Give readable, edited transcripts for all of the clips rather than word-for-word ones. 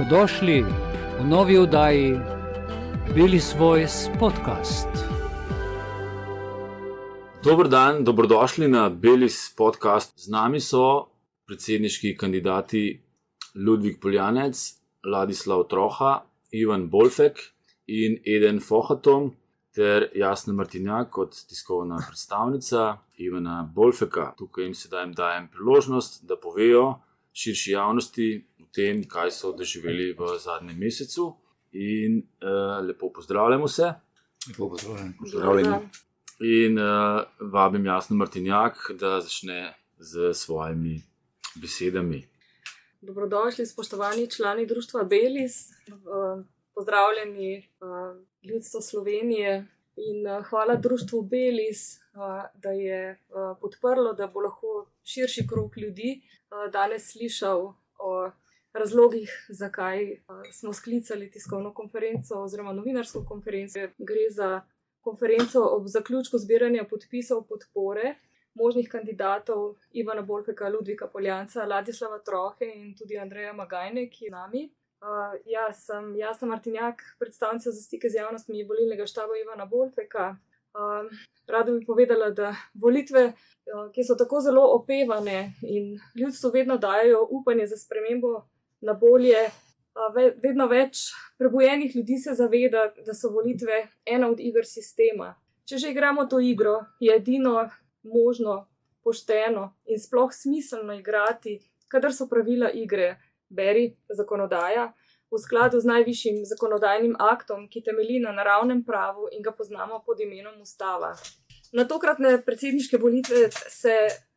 Dobrodošli v novi oddaji Belis Voice podcast. Dober dan, dobrodošli na Belis podcast. Z nami so predsedniški kandidati Ludvik Poljanec, Ladislav Troha, Ivan Bolfek in Eden Fohatom ter Jasna Martinjak kot tiskovna predstavnica Ivana Bolfeka. Tukaj jim sedaj dajem priložnost, da povejo širši javnosti o tem, kaj so doživeli v zadnjem mesecu. In lepo pozdravljamo se. Lepo pozdravljeni. In vabim Jasno Martinjak, da začne z svojimi besedami. Dobrodošli, spoštovani člani društva Belis, pozdravljeni ljudstvo Slovenije in hvala društvu Belis, da je podprlo, da bo lahko širši krog ljudi danes slišal o razlogih, zakaj smo sklicali tiskovno konferenco oziroma novinarsko konferenco. Gre za konferenco ob zaključku zbiranja podpisov podpore možnih kandidatov Ivana Bolfeka, Ludvika Poljanca, Ladislava Trohe in tudi Andreja Magajne, ki je z nami. Jaz sem Jasna Martinjak, predstavnica za stike z javnostmi volilnega štaba Ivana Bolfeka. Rada bi povedala, da volitve, ki so tako zelo opevane in ljudstvu vedno dajo upanje za spremembo na bolje, vedno več prebujenih ljudi se zaveda, da so volitve ena od iger sistema. Če že igramo to igro, je edino možno, pošteno in sploh smiselno igrati, kadar so pravila igre, beri zakonodaja, v skladu z najvišjim zakonodajnim aktom, ki temelji na naravnem pravu in ga poznamo pod imenom Ustava. Na tokratne predsedniške volitve se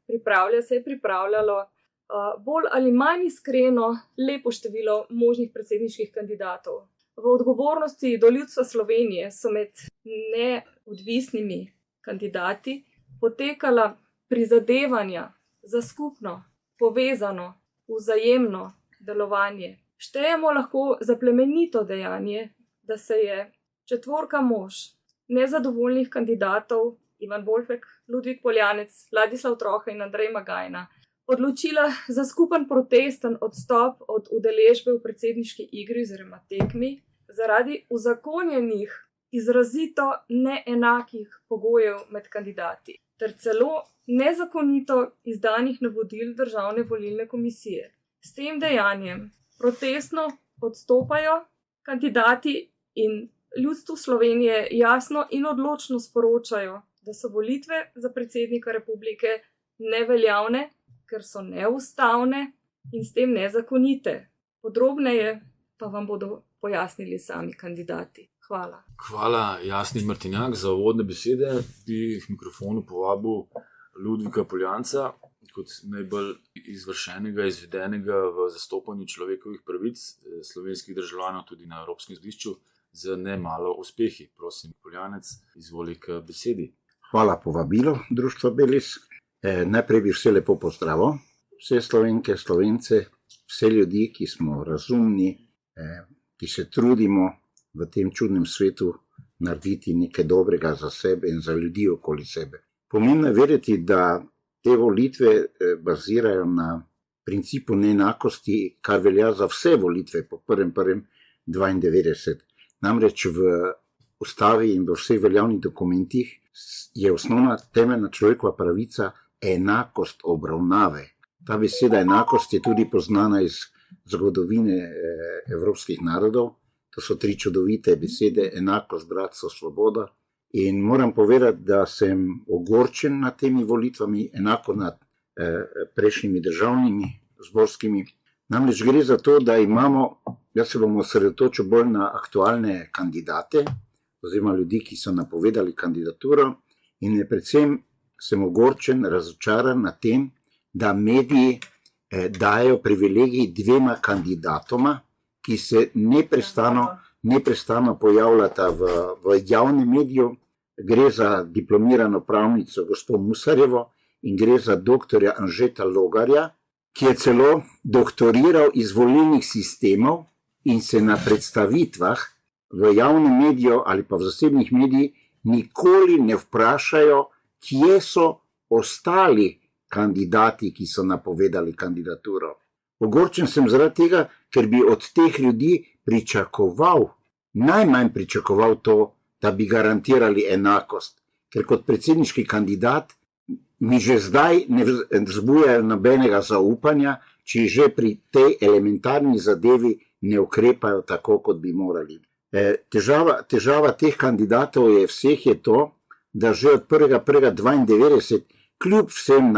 je pripravljalo bolj ali manj iskreno lepo število možnih predsedniških kandidatov. V odgovornosti do ljudstva Slovenije so med neodvisnimi kandidati potekala prizadevanja za skupno, povezano, vzajemno delovanje. Štejemo lahko za plemenito dejanje, da se je četvorka mož nezadovoljnih kandidatov Ivan Bolfek, Ludvik Poljanec, Ladislav Troha in Andrej Magajna odločila za skupen protesten odstop od udeležbe v predsedniški igri oziroma tekmi zaradi uzakonjenih izrazito neenakih pogojev med kandidati ter celo nezakonito izdanih navodil Državne volilne komisije. S tem dejanjem protestno odstopajo kandidati in ljudstvu Slovenije jasno in odločno sporočajo, da so volitve za predsednika republike neveljavne, ker so neustavne in s tem nezakonite. Podrobneje pa vam bodo pojasnili sami kandidati. Hvala. Hvala Jasni Martinjak za uvodne besede. Bi k mikrofonu povabil Ludvika Poljanca kot najbolj izvršenega, izvedenega v zastopanju človekovih pravic slovenskih državljanov tudi na Evropskem sodišču z nemalo uspehi. Prosim, Poljanec, izvoli k besedi. Hvala povabilo, društvo Belis. Najprej bi vse lepo pozdravil, vse Slovenke, Slovence, vse ljudi, ki smo razumni, ki se trudimo v tem čudnem svetu narediti nekaj dobrega za sebe in za ljudi okoli sebe. Pomembno je vedeti, da te volitve bazirajo na principu neenakosti, kar velja za vse volitve po 1.1.92. Namreč v ustavi in v vseh veljavnih dokumentih je osnovna temeljna človekova pravica enakost obravnave. Ta beseda enakost je tudi poznana iz zgodovine evropskih narodov. To so tri čudovite besede: enakost, bratstvo, svoboda. In moram povedati, da sem ogorčen nad temi volitvami, enako nad prejšnjimi državnimi, zborskimi. Namreč gre za to, da imamo, jaz se bom osredotočil bolj na aktualne kandidate, oziroma ljudi, ki so napovedali kandidaturo, in predvsem sem ogorčen, razočaran nad tem, da mediji dajo privilegij dvema kandidatoma, ki se neprestano pojavljata v javnem mediju. Gre za diplomirano pravnico gospod Musarjevo in gre za doktorja Anžeta Logarja, ki je celo doktoriral iz volilnih sistemov in se na predstavitvah v javnem mediju ali pa v zasebnih medijih nikoli ne vprašajo, kje so ostali kandidati, ki so napovedali kandidaturo. Ogorčen sem zaradi tega, ker bi od teh ljudi najmanj pričakoval to, da bi garantirali enakost. Ker kot predsedniški kandidat mi že zdaj ne vzbujajo nobenega zaupanja, če že pri tej elementarni zadevi ne ukrepajo tako, kot bi morali. Težava teh kandidatov je to, da že od 1.1.92, kljub vsem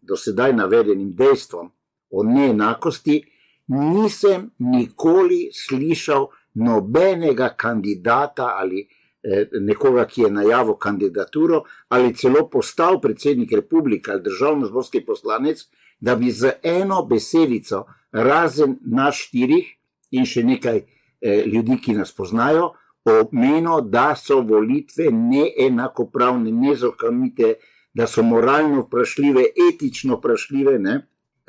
do sedaj navedenim dejstvom o neenakosti, nisem nikoli slišal nobenega kandidata ali nekoga, ki je najavil kandidaturo ali celo postal predsednik republike ali državnozborski poslanec, da bi z eno besedico, razen nas 4 in še nekaj ljudi, ki nas poznajo, omenil, da so volitve neenakopravne, nezakonite, da so moralno vprašljive, etično vprašljive.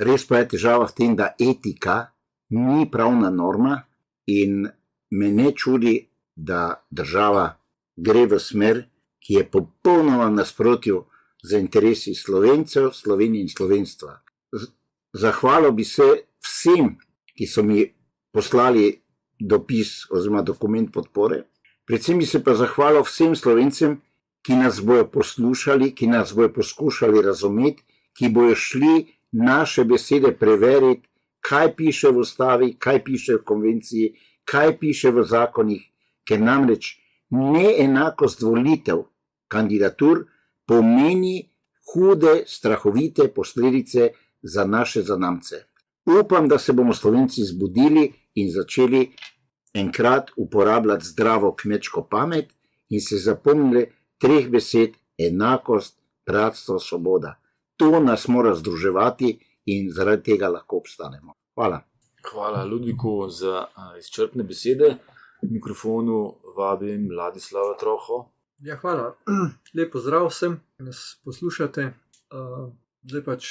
Res pa je težava v tem, da etika ni pravna norma in me ne čudi, da država gre v smer, ki je popolnoma v nasprotju z interesi Slovencev, Slovenije in slovenstva. Zahvalil bi se vsem, ki so mi poslali dopis oziroma dokument podpore. Predvsem bi se pa zahvalil vsem Slovencem, ki nas bojo poslušali, ki nas bojo poskušali razumeti, ki bojo šli naše besede preveriti, kaj piše v ustavi, kaj piše v konvenciji, kaj piše v zakonih, ker namreč neenakost volitev kandidatur pomeni hude, strahovite posledice za naše zanamce. Upam, da se bomo Slovenci zbudili in začeli enkrat uporabljati zdravo kmečko pamet in se zapomnili 3 besed: enakost, bratstvo, svoboda. To nas mora združevati in zaradi tega lahko obstanemo. Hvala. Hvala Ludviku za izčrpne besede. V mikrofonu vabim Ladislava Troho. Ja, hvala. Lep pozdrav vsem, ki nas poslušate. Zdaj pač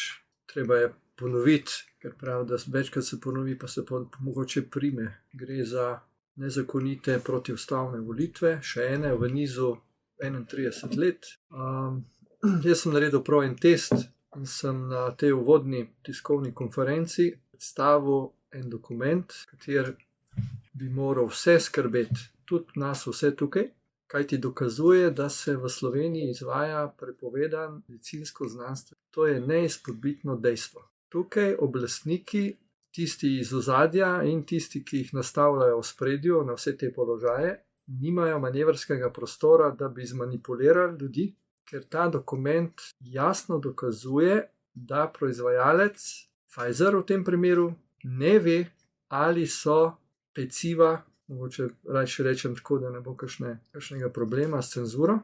treba je ponoviti, ker pravi, da večkrat se ponovi, pa se mogoče prime. Gre za nezakonite protiustavne volitve, še ene v nizu 31 let. Jaz sem naredil prav en test in sem na tej uvodni tiskovni konferenci predstavil en dokument, kater bi moral vse skrbeti, tudi nas vse tukaj, kaj ti dokazuje, da se v Sloveniji izvaja prepovedan medicinsko znanstvo. To je neizpodbitno dejstvo. Tukaj oblastniki, tisti iz ozadja in tisti, ki jih nastavljajo v spredju na vse te položaje, nimajo manevrskega prostora, da bi zmanipulirali ljudi, ker ta dokument jasno dokazuje, da proizvajalec, Pfizer v tem primeru, ne ve, ali so peciva, mogoče rajši rečem tako, da ne bo kakšnega problema s cenzuro,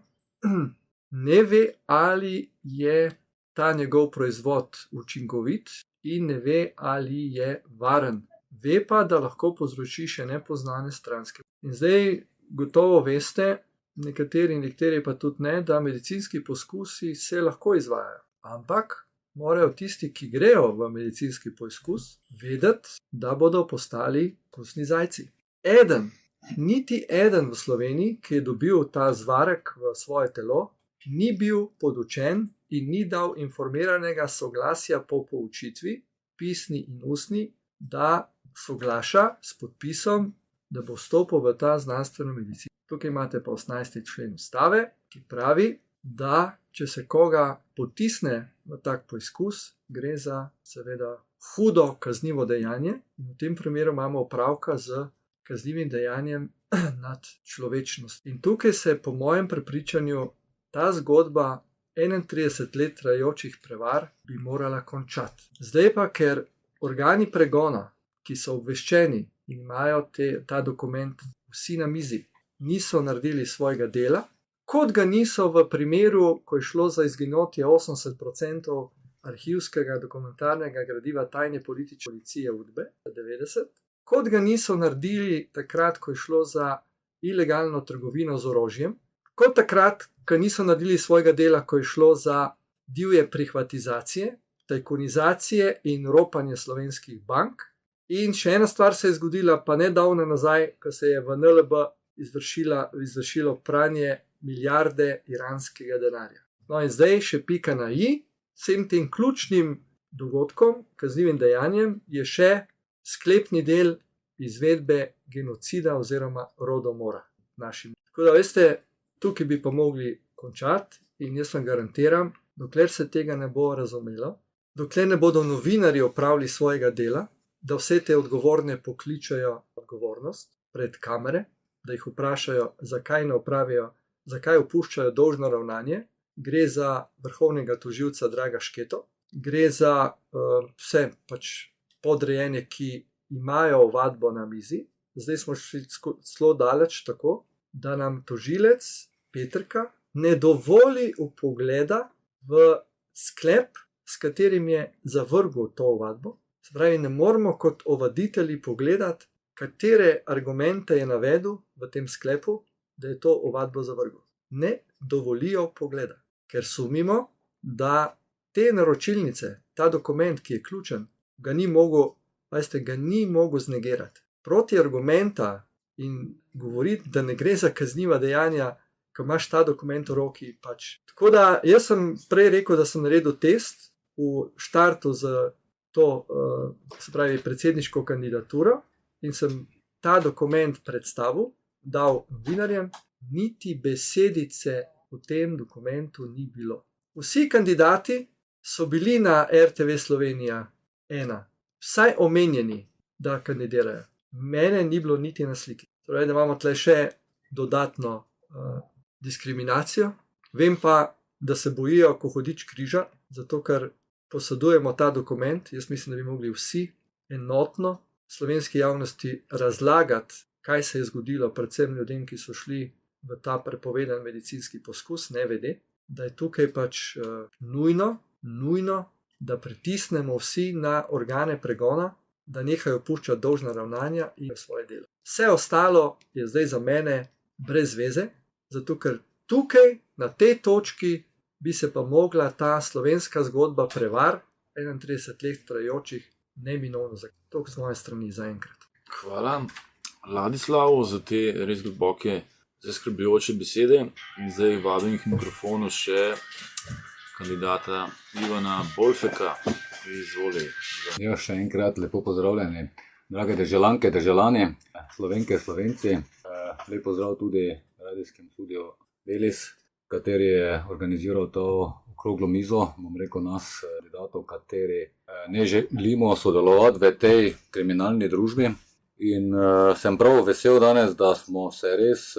ne ve, ali je ta njegov proizvod učinkovit in ne ve, ali je varen. Ve pa, da lahko povzroči še nepoznane stranske. In zdaj gotovo veste, nekateri pa tudi ne, da medicinski poskusi se lahko izvajajo. Ampak morajo tisti, ki grejo v medicinski poskus, vedeti, da bodo postali kostni zajci. Niti eden v Sloveniji, ki je dobil ta zvarek v svoje telo, ni bil podučen in ni dal informiranega soglasja po poučitvi, pisni in ustni, da soglaša s podpisom, da bo vstopil v ta znanstveno medicino. Tukaj imate pa 18. člen ustave, ki pravi, da če se koga potisne v tak poizkus, gre za seveda hudo kaznivo dejanje in v tem primeru imamo opravka z kaznivim dejanjem nad človečnost. In tukaj se po mojem prepričanju ta zgodba 31 let trajajočih prevar bi morala končati. Zdaj pa, ker organi pregona, ki so obveščeni in imajo ta dokument vsi na mizi, niso naredili svojega dela, kot ga niso v primeru, ko je šlo za izginotje 80% arhivskega dokumentarnega gradiva tajne politične policije UDBE 90, kot ga niso naredili takrat, ko je šlo za ilegalno trgovino z orožjem, kot takrat, ko niso naredili svojega dela, ko je šlo za divje prihvatizacije, tajkunizacije in ropanje slovenskih bank. In še ena stvar se je zgodila, pa nedavno nazaj, ko se je v NLB izvršilo pranje milijarde iranskega denarja. No in zdaj še pika na i, vsem tem ključnim dogodkom, kaznivim dejanjem, je še sklepni del izvedbe genocida oziroma rodomora našim. Tako da veste, tukaj bi pa mogli končati in jaz vam garantiram, dokler se tega ne bo razumelo, dokler ne bodo novinarji opravili svojega dela, da vse te odgovorne pokličajo odgovornost pred kamere, da jih vprašajo, zakaj ne opravijo, zakaj opuščajo dolžno ravnanje. Gre za vrhovnega tožilca Draga Šketo, gre za vse pač podrejene, ki imajo ovadbo na mizi. Zdaj smo šli zelo daleč tako, da nam tožilec Petrka ne dovoli vpogleda v sklep, s katerim je zavrgel to ovadbo. Se pravi, ne moramo kot ovaditelji pogledati, katere argumente je navedel v tem sklepu, da je to ovadbo zavrgel. Ne dovolijo pogleda, ker sumimo, da te naročilnice, ta dokument, ki je ključen, ga ni mogel znegirati. Proti argumenta in govoriti, da ne gre za kazniva dejanja, ko imaš ta dokument v roki, pač. Tako da jaz sem prej rekel, da sem naredil test v štartu z to, se pravi, predsedniško kandidaturo in sem ta dokument predstavil, dal novinarjem, niti besedice v tem dokumentu ni bilo. Vsi kandidati so bili na RTV Slovenija 1, vsaj omenjeni, da kandidirajo. Mene ni bilo niti na sliki. Torej, da imamo tle še dodatno diskriminacijo. Vem pa, da se bojijo, ko hudič križa, zato ker posedujemo ta dokument. Jaz mislim, da bi mogli vsi enotno slovenski javnosti razlagati, kaj se je zgodilo, predvsem ljudem, ki so šli v ta prepovedan medicinski poskus, ne vede, da je tukaj pač nujno, da pritisnemo vsi na organe pregona, da nehajo puščati dolžna ravnanja in svoje delo. Vse ostalo je zdaj za mene brez veze, zato ker tukaj, na tej točki, bi se pa mogla ta slovenska zgodba prevar 31 let trajajočih neminovno zakoniti. Toliko z moje strani zaenkrat. Hvala, Ladislavu, za te res globoke, zaskrbljujoče besede. In zdaj vabim k mikrofonu še kandidata Ivana Bolfeka. Izvoli. Ja, še enkrat lepo pozdravljeni, drage državljanke, državljani, Slovenke, Slovenci. Lep pozdrav tudi radijskem studiu Belis, kateri je organiziral to okroglo mizo, bom rekel nas, kandidatov, kateri ne želimo sodelovati v tej kriminalni družbi. In sem prav vesel danes, da smo se res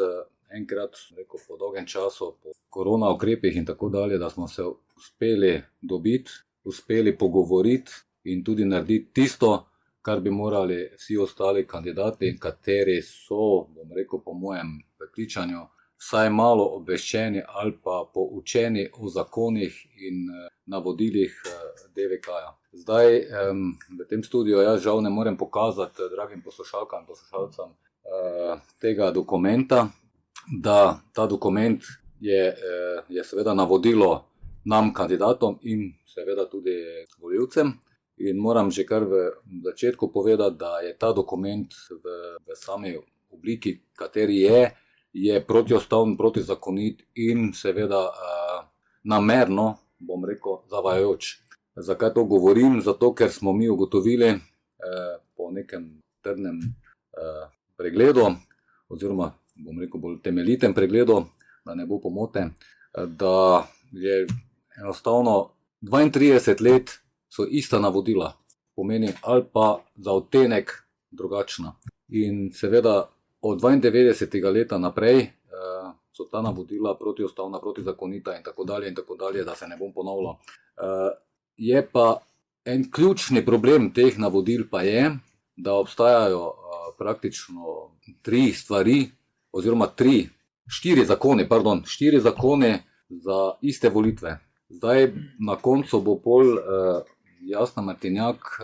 enkrat, rekel, po dolgem času, po korona ukrepih in tako dalje, da smo se uspeli dobiti, uspeli pogovoriti in tudi narediti tisto, kar bi morali vsi ostali kandidati, kateri so, bom rekel, po mojem prepričanju, vsaj malo obveščeni ali pa poučeni o zakonih in navodilih DVK-ja. Zdaj v tem studiu jaz žal ne morem pokazati dragim poslušalkam in poslušalcem tega dokumenta, da ta dokument je seveda navodilo nam kandidatom in seveda tudi volivcem. In moram že kar v začetku povedati, da je ta dokument v sami obliki, kateri je protiustaven, protizakonit in seveda namerno, bom rekel, zavajajoč. Zakaj to govorim? Zato, ker smo mi ugotovili po nekem trdnem pregledu, oziroma bom rekel bolj temeljitem pregledu, da ne bo pomote, da je enostavno 32 let so ista navodila, pomeni ali pa za odtenek drugačna. In seveda od 92. leta naprej so ta navodila protiustavna, protizakonita in tako dalje, da se ne bom ponavljal. Je pa en ključni problem teh navodil pa je, da obstajajo praktično 3 stvari, oziroma 4 zakone za iste volitve. Zdaj na koncu bo pol Jasna Martinjak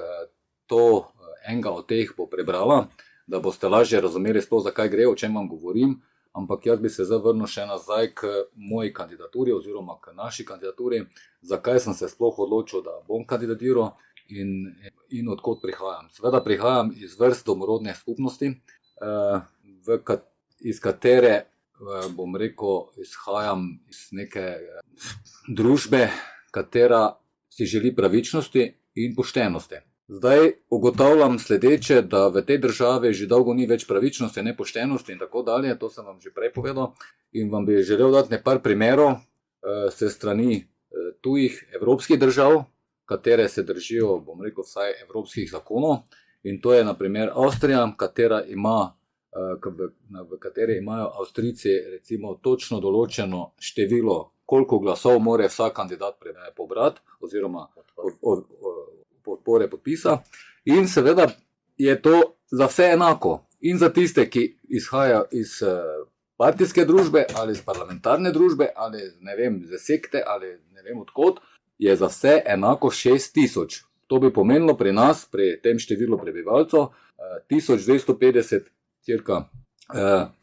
to enega od teh bo prebrala, da boste lažje razumeli sploh, zakaj gre, o čem vam govorim, ampak jaz bi se zdaj vrnil še nazaj k moji kandidaturi oziroma k naši kandidaturi, zakaj sem se sploh odločil, da bom kandidatiral in odkot prihajam. Seveda prihajam iz vrst domorodne skupnosti, iz katere, bom rekel, izhajam iz neke družbe, katera si želi pravičnosti in poštenosti. Zdaj ugotavljam sledeče, da v tej državi že dolgo ni več pravičnosti, nepoštenosti in tako dalje, to sem vam že prej povedal in vam bi želel dati nekaj primerov se strani tujih evropskih držav, katere se držijo, bom rekel, vsaj evropskih zakonov, in to je na primer Avstrija, v kateri imajo Avstrijci recimo točno določeno število, koliko glasov mora vsak kandidat pobrati oziroma podpore podpisa, in seveda je to za vse enako, in za tiste, ki izhajajo iz partijske družbe ali iz parlamentarne družbe ali ne vem, iz sekte ali ne vem odkot, je za vse enako 6000. To bi pomenilo pri nas, pri tem številu prebivalcev, 1250 cirka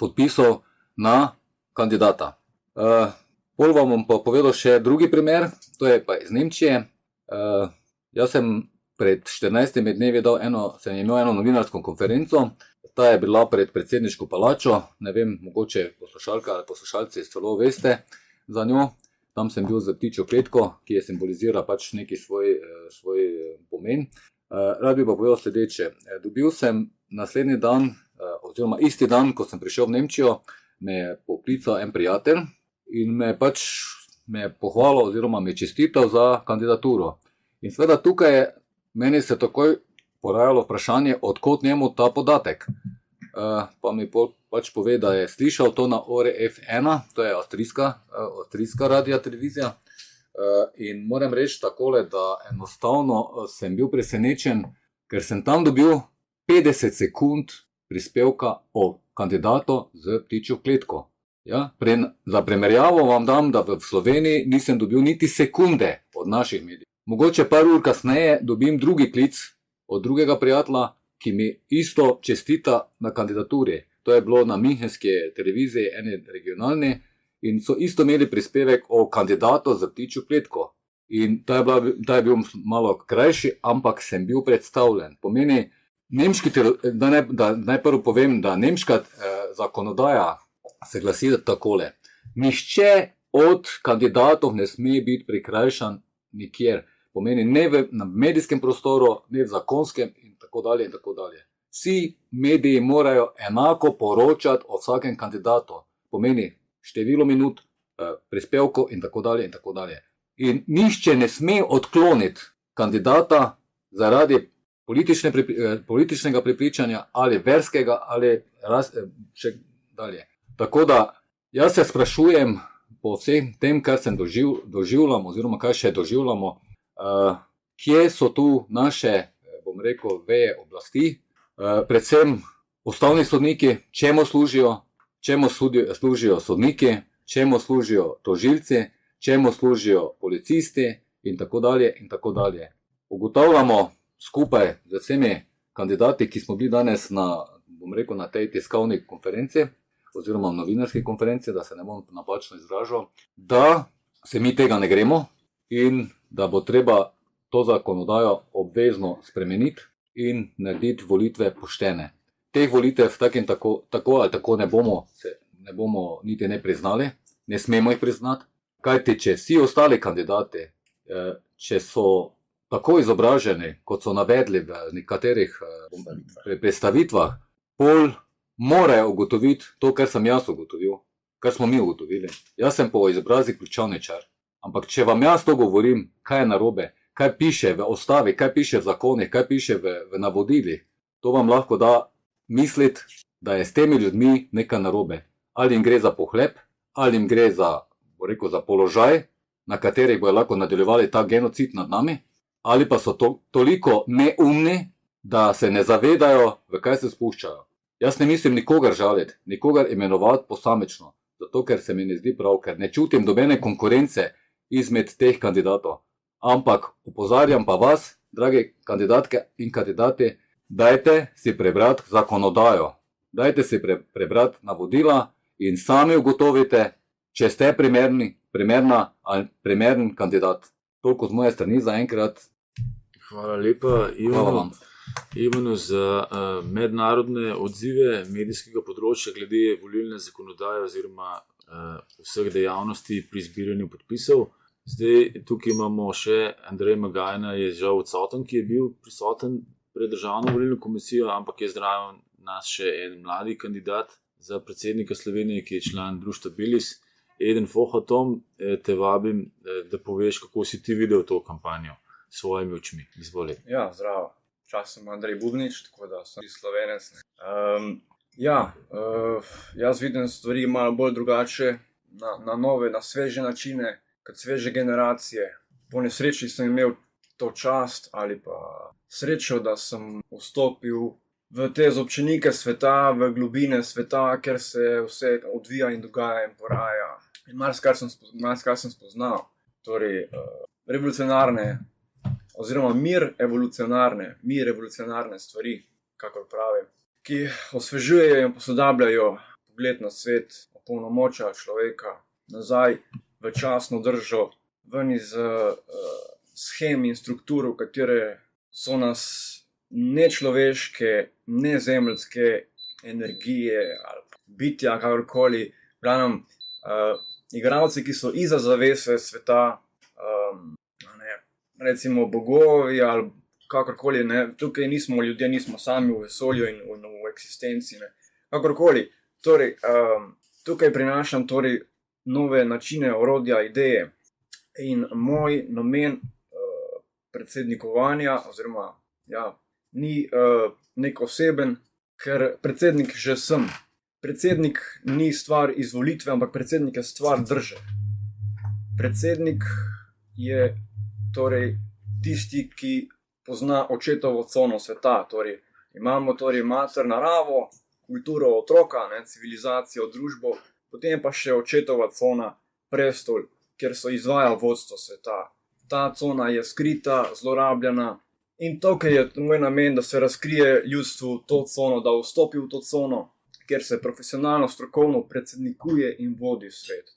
podpisov na kandidata. Pol vam bom pa povedal še drugi primer, to je pa iz Nemčije. Jaz sem pred 14 dnevi sem imel eno novinarsko konferenco, ta je bila pred predsedniško palačo, ne vem, mogoče poslušalka ali poslušalci celo veste za njo. Tam sem bil z ptičjo kletko, ki je simbolizira pač neki svoj pomen. Rad bi pa povedal sledeče. Dobil sem naslednji dan, oziroma isti dan, ko sem prišel v Nemčijo, me je poklical en prijatelj in me je pohvalil oziroma me čestital za kandidaturo. In seveda tukaj meni se takoj porajalo vprašanje, odkot njemu ta podatek. Pa mi pač pove, da je slišal to na ORF1, to je avstrijska radiotelevizija. In moram reči takole, da enostavno sem bil presenečen, ker sem tam dobil 50 sekund prispevka o kandidatu z ptičjo kletko. Ja, za primerjavo vam dam, da v Sloveniji nisem dobil niti sekunde od naših medijev. Mogoče par ur kasneje dobim drugi klic od drugega prijatelja, ki mi isto čestita na kandidaturi. To je bilo na Münchenski televiziji, eni regionalni, in so isto imeli prispevek o kandidatu za ptičjo kletko. In ta je bil malo krajši, ampak sem bil predstavljen. Pomeni, najprv povem, da nemška zakonodaja se glasi takole. Nihče od kandidatov ne sme biti prikrajšan nikjer. Pomeni, ne v medijskem prostoru, ne v zakonskem in tako dalje in tako dalje. Vsi mediji morajo enako poročati o vsakem kandidatu. Pomeni število minut, prispevkov in tako dalje in tako dalje. In nihče ne sme odkloniti kandidata zaradi političnega prepričanja ali verskega ali še dalje. Tako da jaz se sprašujem po vsem tem, kar sem doživljam oziroma kaj še doživljamo, kje so tu naše, bom rekel, veje oblasti, predvsem ustavni sodniki, čemu služijo sodniki, čemu služijo tožilci, čemu služijo policisti in tako dalje in tako dalje. Ugotavljamo skupaj z vsemi kandidati, ki smo bili danes na tej tiskovni konferenci oziroma novinarski konferenci, da se ne bom napačno izražal, da se mi tega ne gremo in da bo treba to zakonodajo obvezno spremeniti in narediti volitve poštene. Teh volitev tako ali tako ne bomo niti ne priznali, ne smemo jih priznati, kajti če vsi ostali kandidati, če so tako izobraženi, kot so navedli v nekaterih predstavitvah, pol morajo ugotoviti to, kar sem jaz ugotovil, kar smo mi ugotovili. Jaz sem po izobrazi ključavničar, ampak če vam jaz to govorim, kaj je narobe, kaj piše v ustavi, kaj piše v zakonih, kaj piše v navodilih, to vam lahko da misliti, da je s temi ljudmi nekaj narobe. Ali jim gre za pohlep, ali jim gre za položaj, na katerih bojo lahko nadaljevali ta genocid nad nami, ali pa so toliko neumni, da se ne zavedajo, v kaj se spuščajo. Jaz ne mislim nikogar žaliti, nikogar imenovati posamično, zato ker se mi ne zdi prav, ker ne čutim dobene konkurence izmed teh kandidatov. Ampak opozarjam pa vas, dragi kandidatke in kandidati, dajte si prebrati zakonodajo, dajte si prebrati navodila in sami ugotovite, če ste primerna ali primeren kandidat. Toliko z moje strani za enkrat. Hvala lepa, Ivanu, za mednarodne odzive medijskega področja glede volilne zakonodaje oziroma vseh dejavnosti pri zbiranju podpisov. Zdaj, tukaj imamo še Andrej Magajna, je žal odsoten, ki je bil prisoten pred Državno volilno komisijo, ampak je zraven nas še en mladi kandidat za predsednika Slovenije, ki je član društva Belis. Eden Fohatom, te vabim, da poveš, kako si ti videl to kampanjo s svojimi očmi. Izvoli. Ja, zdravo. Čas sem Andrej Bubnič, tako da sem Slovenec. Jaz vidim stvari malo bolj drugače, na nove, na sveže načine, kot sveže generacije. Po nesreči sem imel to čast ali pa srečo, da sem vstopil v te zobčenike sveta, v globine sveta, ker se vse odvija in dogaja in poraja. In marsikaj sem spoznal. Torej, revolucionarne, oziroma mir evolucionarne stvari, kakor pravim, ki osvežujejo in posodabljajo pogled na svet, opolnomoča človeka nazaj v časno držo, ven iz shem in struktur, v katere so nas nečloveške, nezemeljske energije ali bitja, kakorkoli, glavnem, igralci, ki so iza zavese sveta, recimo bogovi ali kakorkoli, ne, tukaj nismo ljudje, nismo sami v vesolju in v eksistenci, ne, kakorkoli. Torej, tukaj prinašam torej nove načine, orodja, ideje in moj namen predsednikovanja, oziroma, ni nek oseben, ker predsednik že sem. Predsednik ni stvar izvolitve, ampak predsednik je stvar drže. Predsednik je torej tisti, ki pozna očetovo cono sveta. Torej, imamo torej mater naravo, kulturo otroka, ne, civilizacijo, družbo, potem pa še očetova cona, prestol, kjer so izvaja vodstvo sveta. Ta cona je skrita, zlorabljena in tukaj je moj namen, da se razkrije ljudstvu to cono, da vstopi v to cono, kjer se profesionalno, strokovno predsednikuje in vodi svet.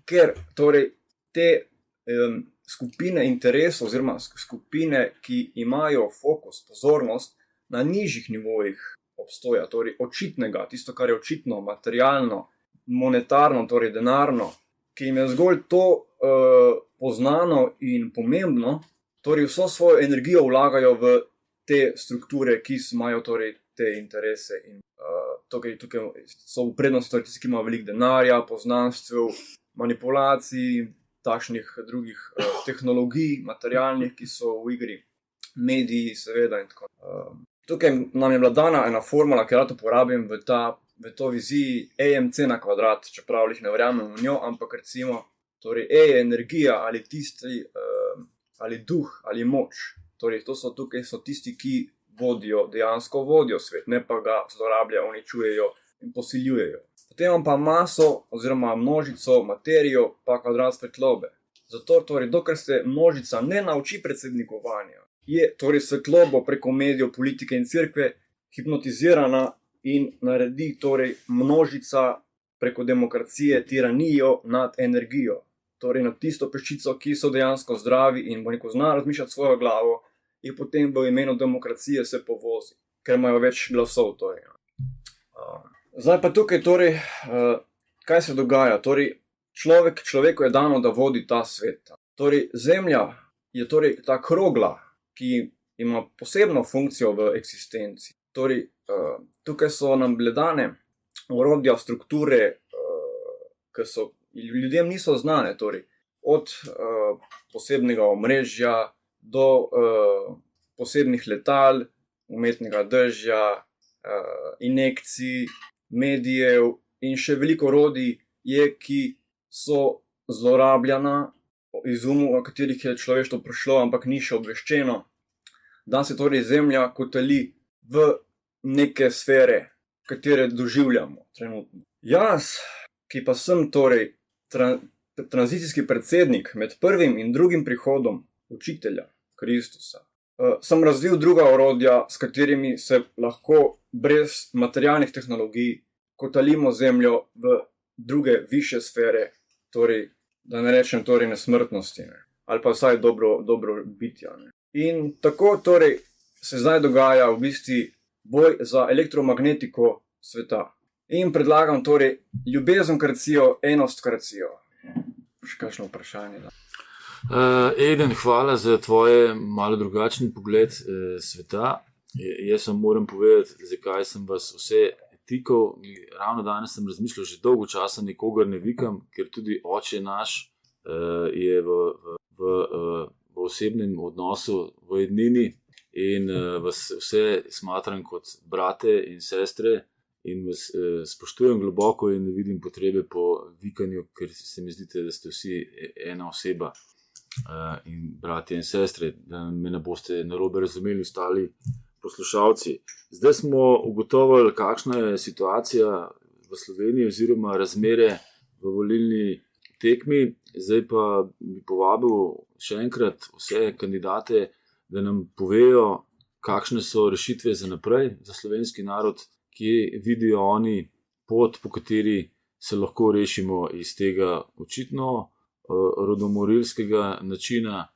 Ker torej te skupine interesov oziroma skupine, ki imajo fokus, pozornost na nižjih nivojih obstoja, torej očitnega, tisto, kar je očitno, materialno, monetarno, torej denarno, ki jim je zgolj to poznano in pomembno, torej vso svojo energijo vlagajo v te strukture, ki imajo torej te interese in tukaj so v prednosti torej tisti, ki imajo veliko denarja, poznanstv, manipulacij, takšnih drugih tehnologij, materialnih, ki so v igri, mediji seveda in tako. Tukaj nam je bila dana ena formula, ki rad uporabim v to viziji EMC na kvadrat, čeprav jih ne verjamem v njo, ampak recimo, torej E je energija ali tisti, ali duh, ali moč. Torej, tukaj so tisti, ki dejansko vodijo svet, ne pa ga zlorabljajo, uničujejo in posiljujejo. Potem imam pa maso oziroma množico, materijo, pa kvadrat svetlobe. Zato, torej, dokler se množica ne nauči predsednikovanja, je torej svetlobo preko medijev, politike in cerkve hipnotizirana in naredi torej množica preko demokracije tiranijo nad energijo. Torej nad tisto peščico, ki so dejansko zdravi in bo neko zna razmišljati svojo glavo, in potem v imenu demokracije se povozi, ker imajo več glasov. Torej. Zdaj pa tukaj, torej, kaj se dogaja? Torej, človeku je dano, da vodi ta svet. Torej, Zemlja je torej ta krogla, ki ima posebno funkcijo v eksistenci. Torej, tukaj so nam bile dane orodja, strukture, ki so ljudem niso znane, torej, od posebnega omrežja do posebnih letal, umetnega dežja, injekcij, medijev in še veliko orodij je, ki so zlorabljena, izumov, o katerih je človeštvo prišlo, ampak ni še obveščeno, da se torej Zemlja kotali v neke sfere, katere doživljamo trenutno. Jaz, ki pa sem torej tranzicijski predsednik med prvim in drugim prihodom učitelja Kristusa, sem razvil druga orodja, s katerimi se lahko brez materialnih tehnologij kotalimo Zemljo v druge višje sfere, torej, da ne rečem torej nesmrtnosti, ne? Ali pa vsaj dobro bitja. Ne? In tako torej se zdaj dogaja v bistvu boj za elektromagnetiko sveta. In predlagam torej ljubezenkracijo, enostkracijo. Še kakšno vprašanje? Eden, hvala za tvoje malo drugačen pogled sveta. Jaz vam moram povedati, zakaj sem vas vse tikal. Ravno danes sem razmišljal, že dolgo časa nikogar ne vikam, ker tudi oče naš je v osebnem odnosu v jednini in vas vse smatram kot brate in sestre in vas spoštujem globoko in ne vidim potrebe po vikanju, ker se mi zdite, da ste vsi ena oseba in bratje in sestre, da me ne boste narobe razumeli ostali poslušalci. Zdaj smo ugotovili, kakšna je situacija v Sloveniji oziroma razmere v volilni tekmi. Zdaj pa bi povabil še enkrat vse kandidate, da nam povejo, kakšne so rešitve za naprej, za slovenski narod, kje vidijo oni pot, po kateri se lahko rešimo iz tega očitno rodomorilskega načina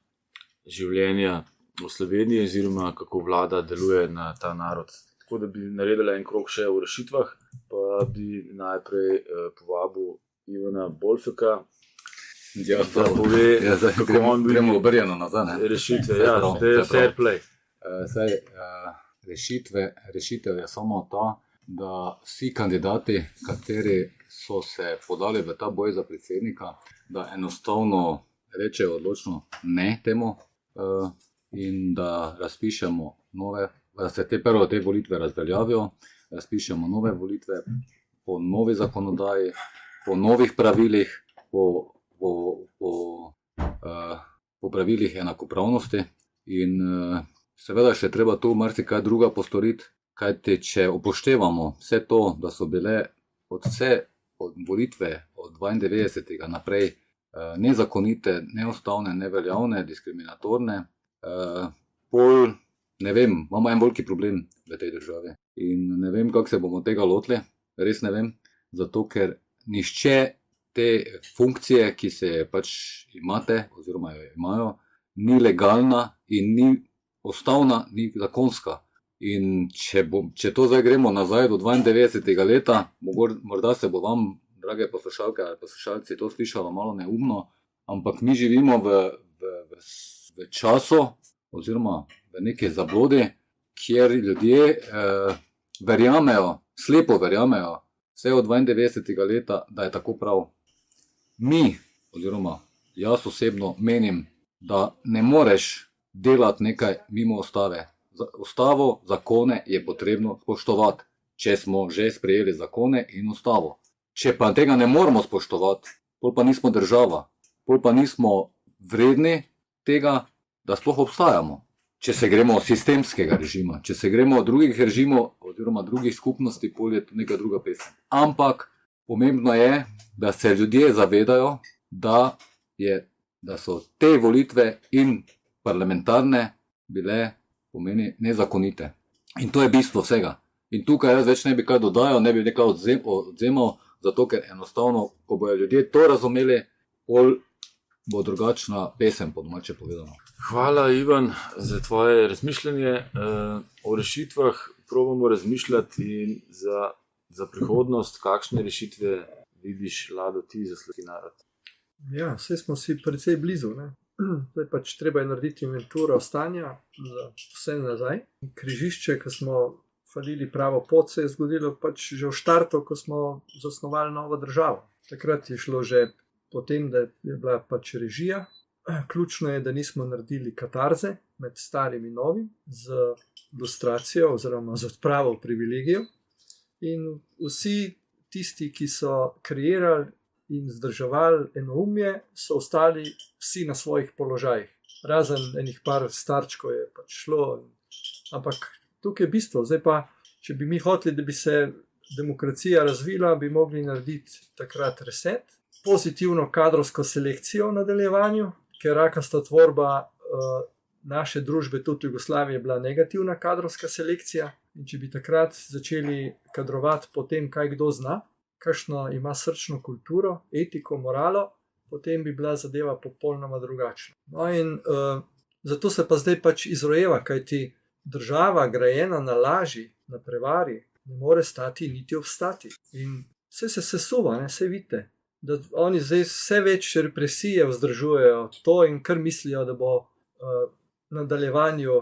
življenja v Sloveniji oziroma kako vlada deluje na ta narod. Tako da bi naredila en krog še v rešitvah, pa bi najprej povabil Ivana Bolfeka, Ja, da pove, kako on vidi gremo obrjeno nazaj. Ne? rešitve. Vse Ja, prav, to je vse prav. fair play. Rešitev je samo ta, da vsi kandidati, kateri so se podali v ta boj za predsednika, da enostavno rečejo odločno ne temu in da razpišemo nove, da se te volitve razveljavijo, razpišemo nove volitve po novi zakonodaji, po novih pravilih, po pravilih enakopravnosti in seveda še treba tu marsikaj druga postoriti, kajti če upoštevamo vse to, da so bile od volitve od 92. naprej nezakonite, neustavne, neveljavne, diskriminatorne, pol, ne vem, imamo en veliki problem v tej državi in ne vem, kako se bomo tega lotili, res ne vem, zato ker nihče te funkcije, ki se pač imate oziroma jo imajo, ni legalna in ni ustavna, ni zakonska. In če to zdaj gremo nazaj do 92. leta, morda se bo vam, drage poslušalke ali poslušalci, to slišalo malo neumno, ampak mi živimo v času oziroma v neki zablodi, kjer ljudje verjamejo, slepo verjamejo vse od 92. leta, da je tako prav. Mi, oziroma jaz osebno menim, da ne moreš delati nekaj mimo ustave. Ustavo, zakone je potrebno spoštovati, če smo že sprejeli zakone in ustavo. Če pa tega ne moramo spoštovati, pol pa nismo država, pol pa nismo vredni tega, da sploh obstajamo. Če se gremo sistemskega režima, če se gremo drugih režimov oziroma drugih skupnosti, pol je to neka druga pesem. Ampak pomembno je, da se ljudje zavedajo, da so te volitve in parlamentarne bile pomeni nezakonite. In to je bistvo vsega. In tukaj jaz več ne bi kaj dodajal, ne bi nekaj odzemal, zato ker enostavno, ko bojo ljudje to razumeli, pol bo drugačna pesem, po domače povedano. Hvala, Ivan, za tvoje razmišljanje. O rešitvah probamo razmišljati in za prihodnost, kakšne rešitve vidiš, Lado, ti za slovenski narod? Ja, vse smo si precej blizu, ne? Zdaj pač treba je narediti inventuro stanja za vse nazaj. Križišče, ko smo falili pravo pot, se je zgodilo pač že v štartu, ko smo zasnovali novo državo. Takrat je šlo že potem, da je bila pač režija. Ključno je, da nismo naredili katarze med starim in novim z lustracijo oziroma z odpravo privilegijev. In vsi tisti, ki so kreirali in vzdrževali enoumje, so ostali vsi na svojih položajih. Razen enih par starčkov je pač šlo. Ampak tukaj je bistvo. Zdaj pa, če bi mi hoteli, da bi se demokracija razvila, bi mogli narediti takrat reset, pozitivno kadrovsko selekcijo v nadaljevanju, ker rakasta tvorba naše družbe, tudi Jugoslavije, je bila negativna kadrovska selekcija. In če bi takrat začeli kadrovati po tem, kaj kdo zna, kakšno ima srčno kulturo, etiko, moralo, potem bi bila zadeva popolnoma drugačna. No in zato se pa zdaj pač izrojeva, kajti država grajena na laži, na prevari, ne more stati niti obstati. In vse se sesuva, vse vidite, da oni zdaj vse več represije vzdržujejo to in kar mislijo, da bo v nadaljevanju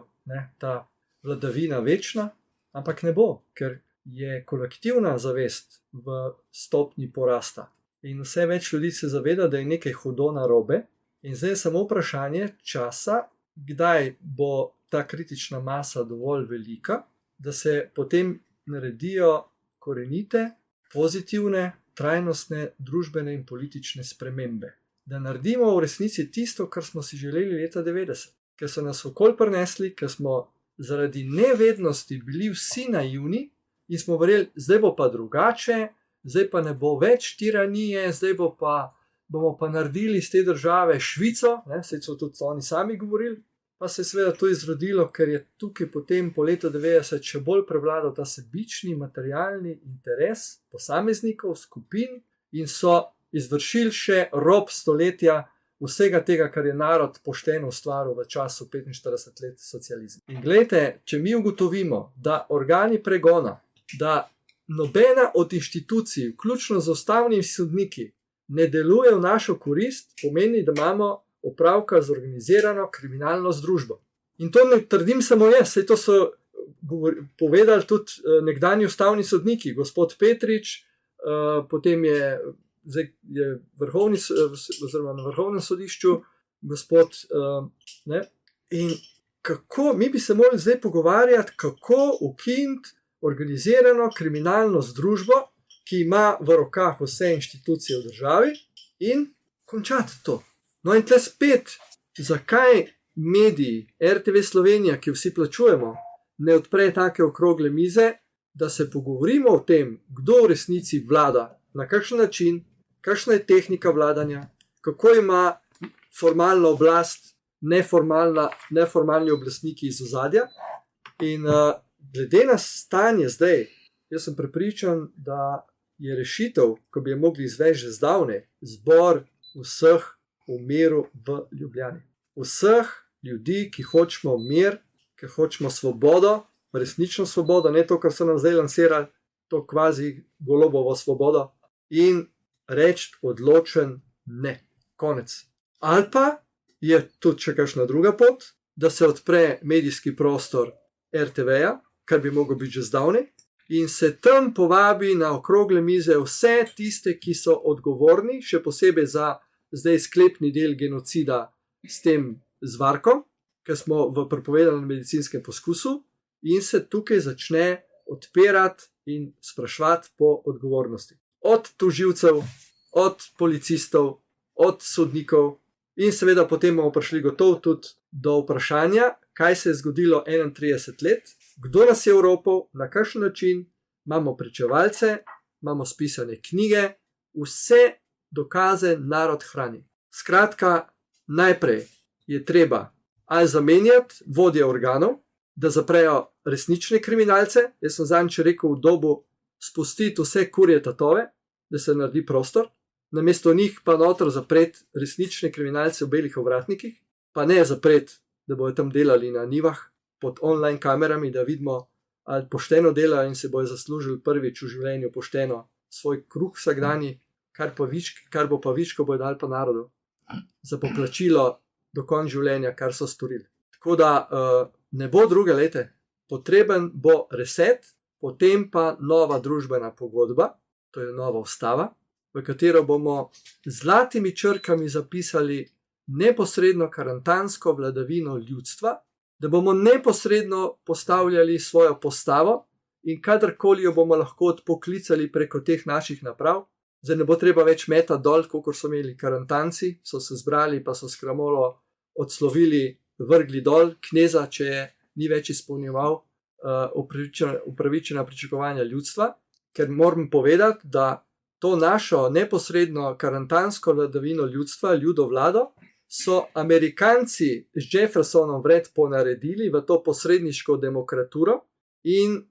ta vladavina večna, ampak ne bo, ker je kolektivna zavest v stopnji porasta. In vse več ljudi se zaveda, da je nekaj hudo narobe, in zdaj je samo vprašanje časa, kdaj bo ta kritična masa dovolj velika, da se potem naredijo korenite, pozitivne, trajnostne družbene in politične spremembe. Da naredimo v resnici tisto, kar smo si želeli leta 90, ker so nas okolj prinesli, ker smo zaradi nevednosti bili vsi naivni in smo verjeli, zdaj bo pa drugače, zdaj pa ne bo več tiranije, zdaj bomo pa naredili iz te države Švico, saj so tudi oni sami govorili, pa se je seveda to izrodilo, ker je tukaj potem po letu 90 še bolj prevladal ta sebični, materialni interes posameznikov, skupin in so izvršili še rob stoletja vsega tega, kar je narod pošteno ustvaril v času 45 let socializma. In glejte, če mi ugotovimo, da organi pregona, da nobena od inštitucij, vključno z ustavnimi sodniki, ne deluje v našo korist, pomeni, da imamo opravka z organizirano kriminalno združbo. In to ne trdim samo jaz, saj to so povedali tudi nekdanji ustavni sodniki, gospod Petrič, potem je na Vrhovnem sodišču, gospod, in kako, mi bi se morali zdaj pogovarjati, kako ukiniti organizirano kriminalno združbo, ki ima v rokah vse inštitucije v državi in končati to. No in tle spet, zakaj mediji, RTV Slovenija, ki vsi plačujemo, ne odpre take okrogle mize, da se pogovorimo o tem, kdo v resnici vlada, na kakšen način, kakšna je tehnika vladanja, kako ima formalna oblast, neformalni oblastniki iz ozadja. In glede na stanje zdaj, jaz sem prepričan, da je rešitev, ko bi jo mogli izvesti že zdavnaj, zbor vseh v miru v Ljubljani. Vseh ljudi, ki hočemo mir, ki hočemo svobodo, resnično svobodo, ne to, kar so nam zdaj lansirali, to kvazi Golobovo svobodo, in reči odločen ne. Konec. Ali pa je tudi še kakšna druga pot, da se odpre medijski prostor RTV-ja, kar bi mogel biti že zdavnaj, in se tam povabi na okrogle mize vse tiste, ki so odgovorni, še posebej za zdaj sklepni del genocida s tem zvarkom, ki smo v prepovedanem medicinskem poskusu, in se tukaj začne odpirati in spraševati po odgovornosti. Od tožilcev, od policistov, od sodnikov in seveda potem bomo prišli gotovo tudi do vprašanja, kaj se je zgodilo 31 let, kdo nas je oropal, na kakšen način, imamo pričevalce, imamo spisane knjige, vse dokaze narod hrani. Skratka, najprej je treba ali zamenjati vodje organov, da zaprejo resnične kriminalce, jaz sem zadnjič rekel v dobu spustiti vse kurje tatove, da se naredi prostor, namesto njih pa noter zapreti resnične kriminalce v belih ovratnikih, pa ne zapreti, da bojo tam delali na njivah pod online kamerami, da vidimo, ali pošteno delajo in se bojo zaslužili prvič v življenju pošteno svoj kruh vsakdanji, kar bo pa vič, ko bojo dali pa narodu za poplačilo do konca življenja, kar so storili. Tako da ne bo druge lete, potreben bo reset, potem pa nova družbena pogodba, to je nova ustava, v katero bomo z zlatimi črkami zapisali neposredno karantansko vladavino ljudstva, da bomo neposredno postavljali svojo postavo in kadarkoli jo bomo lahko odpoklicali preko teh naših naprav. Zdaj ne bo treba več metati dol, kot so imeli karantanci, so se zbrali pa so s kramolo odslovili, vrgli dol kneza, če ni več izpolnjeval upravičena pričakovanja ljudstva, ker moram povedati, da to našo neposredno karantansko vladavino ljudstva, ljudovlado, so Amerikanci z Jeffersonom vred ponaredili v to posredniško demokraturo in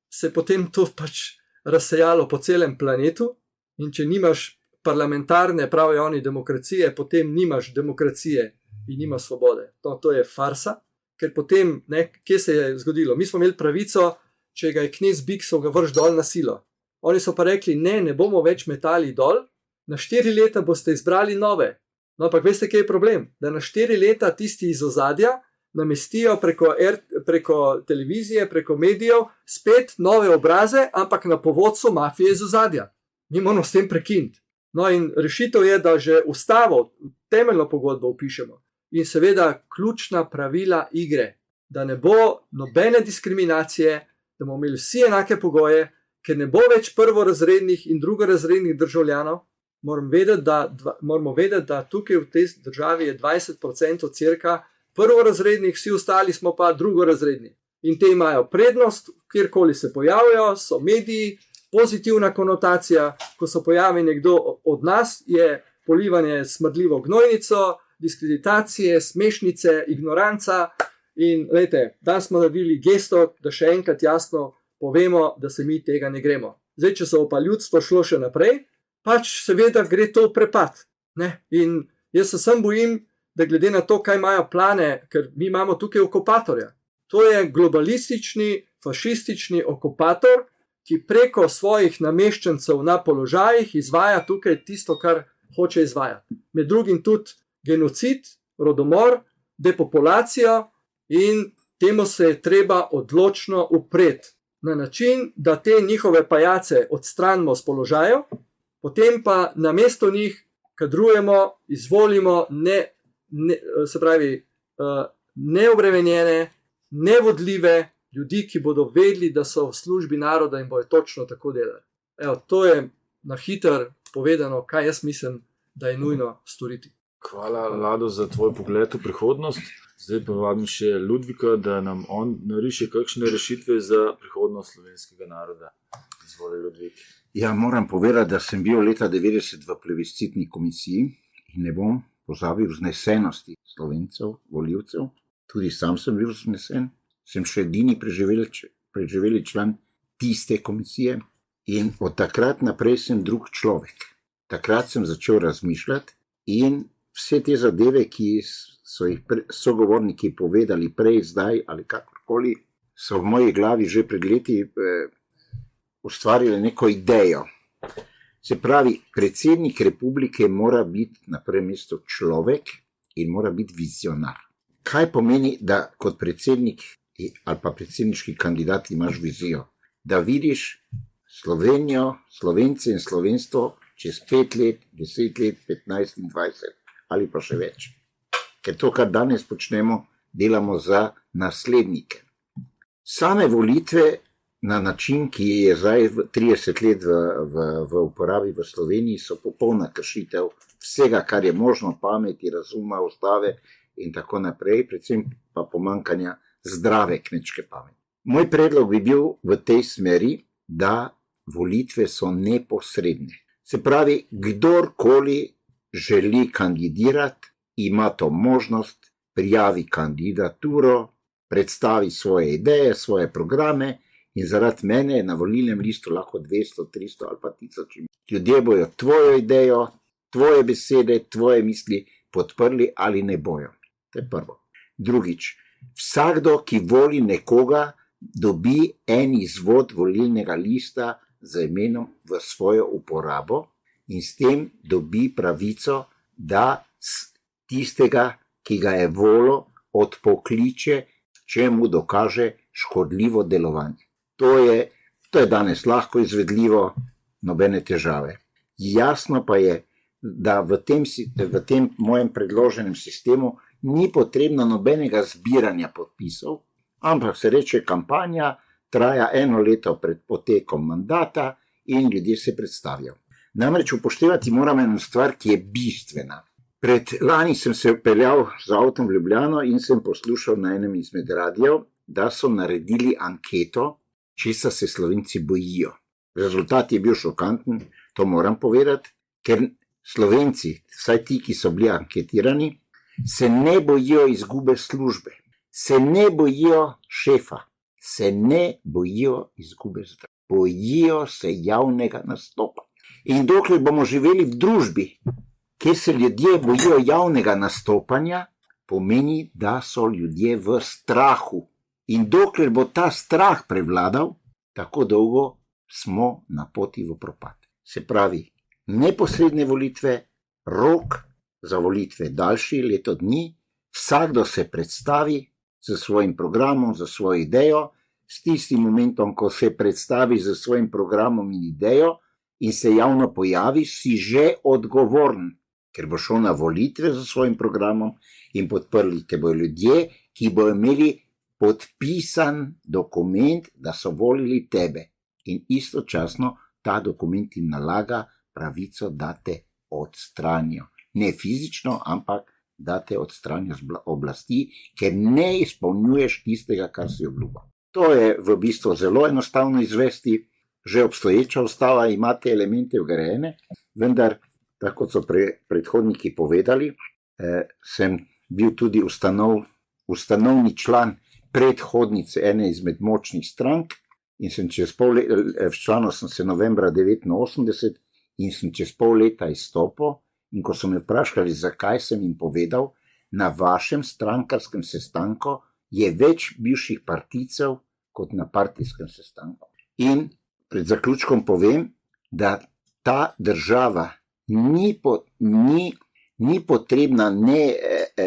se potem to pač razsejalo po celem planetu, in če nimaš parlamentarne, pravijo oni, demokracije, potem nimaš demokracije in nimaš svobode. To je farsa, ker potem, kje se je zgodilo? Mi smo imeli pravico če ga je knez Biksov ga vrš dol na silo. Oni so pa rekli, ne bomo več metali dol, na 4 leta boste izbrali nove. No, ampak veste, kaj je problem? Da na 4 leta tisti iz ozadja namestijo preko televizije, preko medijev spet nove obraze, ampak na povodcu mafije iz ozadja. Mi moramo s tem prekiniti. No, in rešitev je, da že ustavo, temeljno pogodbo upišemo in seveda ključna pravila igre, da ne bo nobene diskriminacije, da bomo imeli vsi enake pogoje, ker ne bo več prvorazrednih in drugorazrednih državljanov. Moramo vedeti, da tukaj v tej državi je 20% cirka prvorazrednih, vsi ostali smo pa drugorazredni. In te imajo prednost, kjerkoli se pojavijo, so mediji, pozitivna konotacija, ko se pojavi nekdo od nas, je polivanje smrdljivo gnojnico, diskreditacije, smešnice, ignoranca. In lejte, danes smo naredili gesto, da še enkrat jasno povemo, da se mi tega ne gremo. Zdaj, če se bo pa ljudstvo šlo še naprej, pač seveda gre to v prepad. Ne? In jaz se sem bojim, da glede na to, kaj imajo plane, ker mi imamo tukaj okupatorja. To je globalistični, fašistični okupator, ki preko svojih nameščencev na položajih izvaja tukaj tisto, kar hoče izvajati. Med drugim tudi genocid, rodomor, depopulacijo in temu se je treba odločno upreti. Na način, da te njihove pajace odstranimo z položajev, potem pa namesto njih kadrujemo, izvolimo neobremenjene, nevodljive ljudi, ki bodo vedeli, da so v službi naroda in bojo točno tako delali. Evo, to je na hitro povedano, kaj jaz mislim, da je nujno storiti. Hvala, Lado, za tvoj pogled v prihodnost. Zdaj pa vabim še Ludvika, da nam on nariše kakšne rešitve za prihodnost slovenskega naroda. Izvoli, Ludvik. Ja, moram povedati, da sem bil leta 90 v plebiscitni komisiji in ne bom pozabil vznesenosti Slovencev, volivcev. Tudi sam sem bil vznesen. Sem še edini preživeli član tiste komisije in od takrat naprej sem drug človek. Takrat sem začel razmišljati in vse te zadeve, ki so jih sogovorniki povedali prej, zdaj ali kakorkoli, so v moji glavi že pred leti ustvarili neko idejo. Se pravi, predsednik republike mora biti na prvem mestu človek in mora biti vizionar. Kaj pomeni, da kot predsednik ali pa predsedniški kandidat imaš vizijo? Da vidiš Slovenijo, Slovence in slovenstvo čez 5 let, 10 let, 15 in 20 ali pa še več. Ker to, kar danes počnemo, delamo za naslednike. Same volitve na način, ki je zdaj 30 let v uporabi v Sloveniji, so popolna kršitev vsega, kar je možno, pameti, razuma, ustave in tako naprej, predvsem pa pomanjkanja zdrave kmečke pameti. Moj predlog bi bil v tej smeri, da volitve so neposredne. Se pravi, kdorkoli želi kandidirati, ima to možnost, prijavi kandidaturo, predstavi svoje ideje, svoje programe in zaradi mene je na volilnem listu lahko 200, 300 ali pa 1000. Ljudje bojo tvojo idejo, tvoje besede, tvoje misli podprli ali ne bojo. To je prvo. Drugič, vsakdo, ki voli nekoga, dobi en izvod volilnega lista z imenom v svojo uporabo in s tem dobi pravico, da tistega, ki ga je volil, odpokliče, če mu dokaže škodljivo delovanje. To je danes lahko izvedljivo, nobene težave. Jasno pa je, da v tem mojem predloženem sistemu ni potrebno nobenega zbiranja podpisov, ampak se reče, kampanja traja 1 leto pred potekom mandata in ljudje se predstavijo. Namreč upoštevati moram eno stvar, ki je bistvena. Lani sem se peljal z avtom v Ljubljano in sem poslušal na enem izmed radijev, da so naredili anketo, česa se Slovenci bojijo. Rezultat je bil šokanten, to moram povedati, ker Slovenci, vsaj ti, ki so bili anketirani, se ne bojijo izgube službe, se ne bojijo šefa, se ne bojijo izgube zdravja, bojijo se javnega nastopa. In dokler bomo živeli v družbi, kjer se ljudje bojijo javnega nastopanja, pomeni, da so ljudje v strahu. In dokler bo ta strah prevladal, tako dolgo smo na poti v propad. Se pravi, neposredne volitve, rok za volitve daljši, leto dni, vsakdo se predstavi z svojim programom, z svojo idejo, s tistim momentom, ko se predstavi z svojim programom in idejo in se javno pojavi, si že odgovoren, ker bo šel na volitve z svojim programom in podprli te bojo ljudje, ki bojo imeli podpisan dokument, da so volili tebe. In istočasno ta dokument jim nalaga pravico, da te odstranijo. Ne fizično, ampak da te odstranijo z oblasti, ker ne izpolnjuješ tistega, kar si obljubil. To je v bistvu zelo enostavno izvesti, že obstoječa ustava ima te elemente vgrajene, vendar, tako kot so predhodniki povedali, sem bil tudi ustanovni član predhodnice ene izmed močnih strank in sem včlanil sem se novembra 1989 in sem čez pol leta izstopil. In ko so me vprašali, zakaj, sem jim povedal, na vašem strankarskem sestanku je več bivših partijcev kot na partijskem sestanku. In pred zaključkom povem, da ta država ni potrebna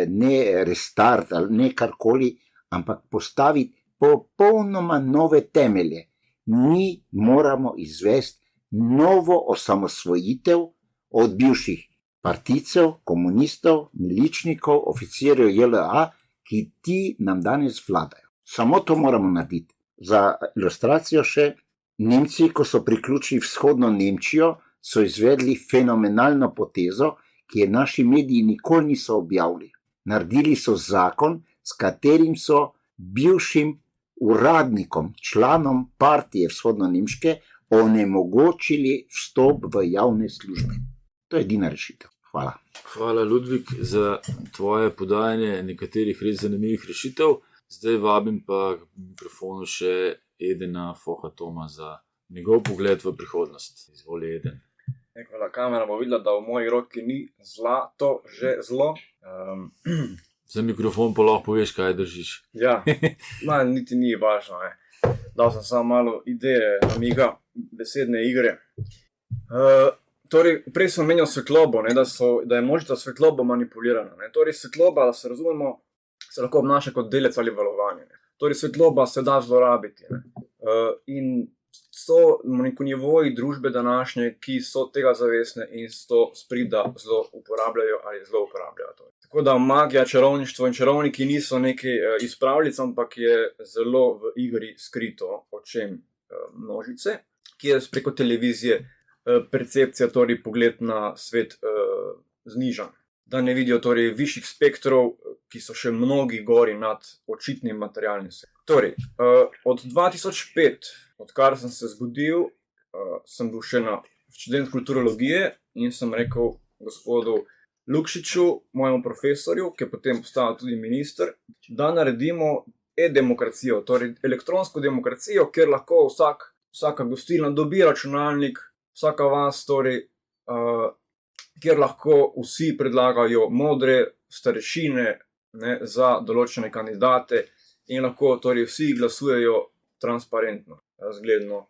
ne restart ali ne karkoli, ampak postaviti popolnoma nove temelje. Mi moramo izvesti novo osamosvojitev od bivših partijcev, komunistov, miličnikov, oficirjev JLA, ki ti nam danes vladajo. Samo to moramo narediti. Za ilustracijo še, Nemci, ko so priključili vzhodno Nemčijo, so izvedli fenomenalno potezo, ki je naši mediji nikoli niso objavili. Naredili so zakon, s katerim so bivšim uradnikom, članom partije vzhodno-nemške onemogočili vstop v javne službe. To je edina rešitev. Hvala. Hvala, Ludvik, za tvoje podajanje nekaterih res zanimivih rešitev. Zdaj vabim pa k mikrofonu še Edena Fohatoma za njegov pogled v prihodnost. Izvoli, Eden. Hvala, kamera bo videla, da v moji roki ni zlato, že zlo. Za mikrofon pa lahko poveš, kaj držiš. Ja, niti ni važno. Dal sem samo malo ideje, namiga, besedne igre. Torej, prej sem omenjal svetlobo, da je možnica svetlobo manipulirana. Torej, svetloba, da se razumemo, se lahko obnaša kot delec ali valovanje. Torej, svetloba se da zlorabiti. In so neko nivoji družbe današnje, ki so tega zavestne in to sprida zelo uporabljajo ali zelo uporabljajo. Tako da magija, čarovništvo in čarovniki niso neki iz pravljic, ampak je zelo v igri skrito očem množice, ki je preko televizije percepcija, torej pogled na svet znižan. Da ne vidijo torej višjih spektrov, ki so še mnogi gori nad očitnim materialnim svetom. Torej, od 2005, odkar sem se zbudil, sem bil še na študent kulturologije in sem rekel gospodu Lukšiču, mojemu profesorju, ki je potem postal tudi minister, da naredimo e-demokracijo, torej elektronsko demokracijo, kjer lahko vsaka gostilna dobi računalnik, vsaka vas, torej, kjer lahko vsi predlagajo modre starešine za določene kandidate in lahko torej vsi glasujejo transparentno, razgledno.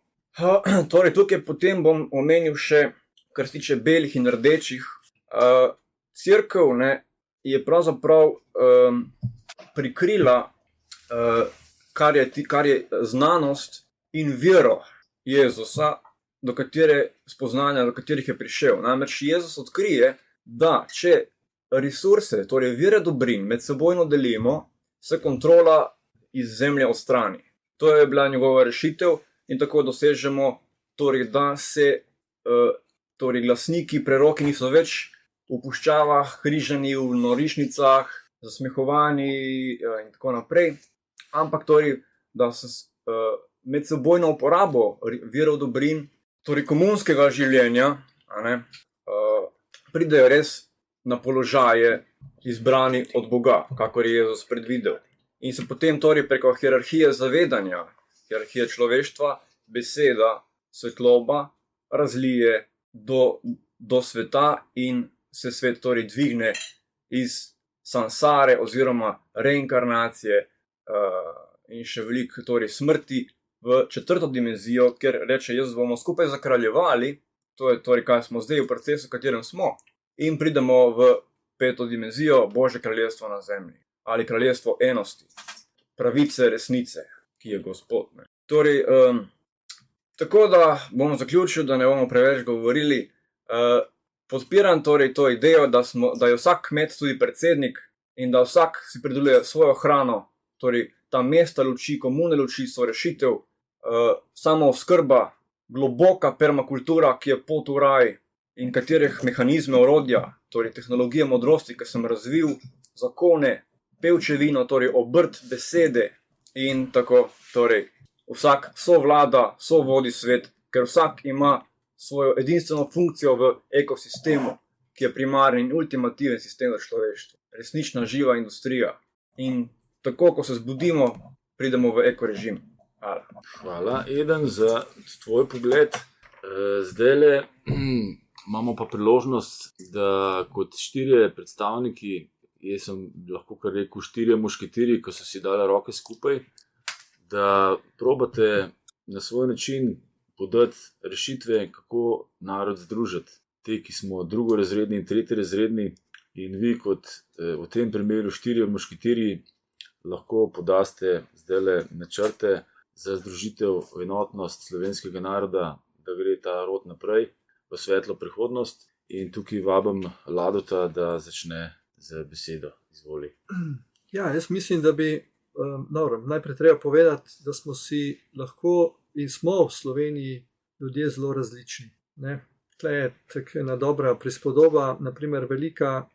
Torej, tukaj potem bom omenil še, kar se tiče belih in rdečih. Cerkev je pravzaprav prikrila, kar je znanost in vero Jezusa, do katerih je prišel. Namreč Jezus odkrije, da če resurse, torej vire dobrin, medsebojno delimo, se kontrola iz zemlje odstrani. To je bila njegova rešitev in tako dosežemo, torej, da se glasniki, preroki niso več v puščavah, križani v norišnicah, zasmehovani in tako naprej, ampak torej, da se medsebojno uporabo virov dobrin, torej komunskega življenja, pridejo res na položaje izbrani od Boga, kakor je Jezus predvidel. In se potem torej preko hierarhije zavedanja, hierarhije človeštva, beseda, svetloba razlije do sveta in se svet torej dvigne iz sansare oziroma reinkarnacije in še veliko torej smrti v četrto dimenzijo, kjer reče, jaz bomo skupaj zakraljevali, to je torej, kaj smo zdaj v procesu, v katerem smo, in pridemo v peto dimenzijo, Božje kraljestvo na zemlji, ali kraljestvo enosti, pravice, resnice, ki je Gospod. Ne. Torej, tako da bomo zaključili, da ne bomo preveč govorili. Podpiram torej to idejo, da je vsak kmet tudi predsednik in da vsak si prideluje svojo hrano, torej ta mesta luči, komune luči so rešitev, samooskrba, globoka permakultura, ki je pot v raj in katerih mehanizme, orodja, torej tehnologije modrosti, ki sem razvil, zakone, pevčevino, torej obrt besede in tako, torej vsak sovlada, sovodi svet, ker vsak ima svojo edinstveno funkcijo v ekosistemu, ki je primarni in ultimativen sistem za človeštvo. Resnična živa industrija. In tako, ko se zbudimo, pridemo v ekorežim. Hvala. Hvala, Eden, za tvoj pogled. Zdajle imamo pa priložnost, da kot 4 predstavniki, jaz sem lahko kar rekel 4 mušketiri, ki so si dali roke skupaj, da probate na svoj način podati rešitve, kako narod združiti. Te, ki smo drugorazredni in tretjerazredni, in vi kot v tem primeru 4 mušketiri lahko podaste zdajle načrte za združitev, enotnost slovenskega naroda, da gre ta rod naprej v svetlo prihodnost. In tukaj vabim Ladota, da začne z besedo. Izvoli. Ja, jaz mislim, da bi najprej treba povedati, da smo si lahko in smo v Sloveniji ljudje zelo različni. Tukaj je tako ena dobra prispodoba, naprimer velika